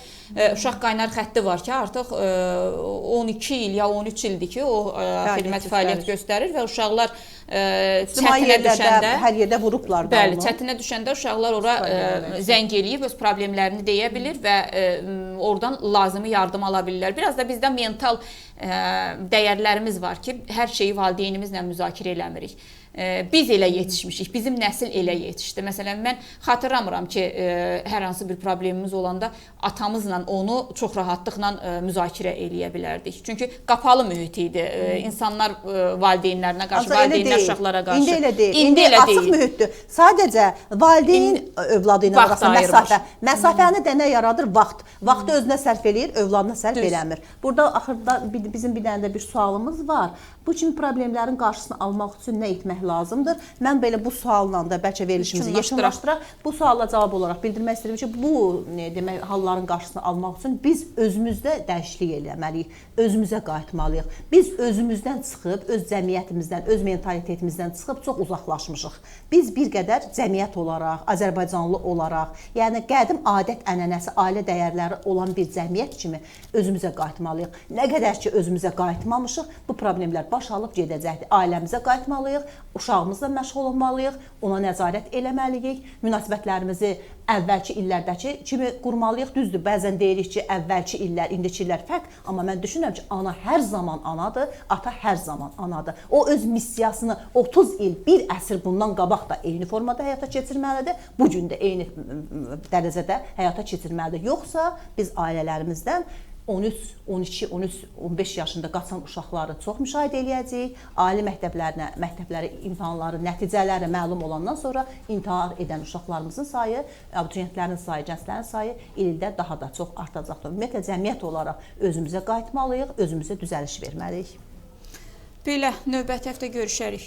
uşaq qaynar xətti var ki, artıq 12 il ya 13 ildir ki, o xidmət fəaliyyət göstərir və uşaqlar çətinə düşəndə, hər yerdə vurublar. Bəli, çətinə düşəndə uşaqlar ora zəng eləyib öz problemlərini deyə bilir və oradan lazımi yardım ala bilirlər. Biraz da bizdə mental dəyərlərimiz var ki, hər şeyi valideyninimizlə müzakirə eləmirik. Biz elə yetişmişik, bizim nəsil elə yetişdi. Məsələn, mən xatırlamıram ki, hər hansı bir problemimiz olanda atamızla onu çox rahatlıqla müzakirə eləyə bilərdik. Çünki qapalı mühit idi. İnsanlar valideynlərinə qarşı, valideynlər uşaqlara qarşı. İndi elə deyil. İndi açıq mühitdir. Sadəcə valideyn övladı ilə arasında məsafəni də nə yaradır? Vaxt. Vaxtı özünə sərf eləyir, övladına sərf eləmir. Burada axırda bizim bir dənə də bir sualımız var. Bu kimi problemlərin qarşısını almaq üçün nə etmək lazımdır? Mən belə bu sualla da bəlkə verilişimizi yekunlaşdıraq. Bu suala cavab olaraq bildirmək istəyirəm ki, bu demək halların qarşısını almaq üçün biz özümüzdə dəyişiklik eləməliyik, özümüzə qayıtmalıyıq. Biz özümüzdən çıxıb, öz cəmiyyətimizdən, öz mentalitetimizdən çıxıb çox uzaqlaşmışıq. Biz bir qədər cəmiyyət olaraq, Azərbaycanlı olaraq, yəni qədim adət-ənənəsi, ailə dəyərləri olan bir cəmiyyət kimi özümüzə qayıtmalıyıq. Nə qədər ki özümüzə qayıtmamışıq, bu problemlər baş alıb gedəcəkdir. Ailəmizə qayıtmalıyıq, uşağımızla məşğul olmalıyıq, ona nəzarət eləməliyik, münasibətlərimizi əvvəlki illərdəki kimi qurmalıyıq. Düzdür, bəzən deyirik ki, əvvəlki illər, indiki illər fərq, amma mən düşünürəm ki, ana hər zaman anadır, ata hər zaman anadır. O öz missiyasını 30 il, bir əsr bundan qabaq da eyni formada həyata keçirməlidir, bu gün də eyni dərəcədə həyata keçirməlidir. Yoxsa biz ailələrimizdən 13, 12, 13, 15 yaşında qaçan uşaqları çox müşahidə eləyəcəyik. Ali məktəbləri, imtahanları, nəticələri məlum olandan sonra imtahan edən uşaqlarımızın sayı, abituriyentlərin sayı, gənclərin sayı ildə daha da çox artacaqdır. Ümumiyyətlə, cəmiyyət olaraq özümüzə qayıtmalıyıq, özümüzə düzəliş verməliyik. Belə növbəti həftə görüşərik.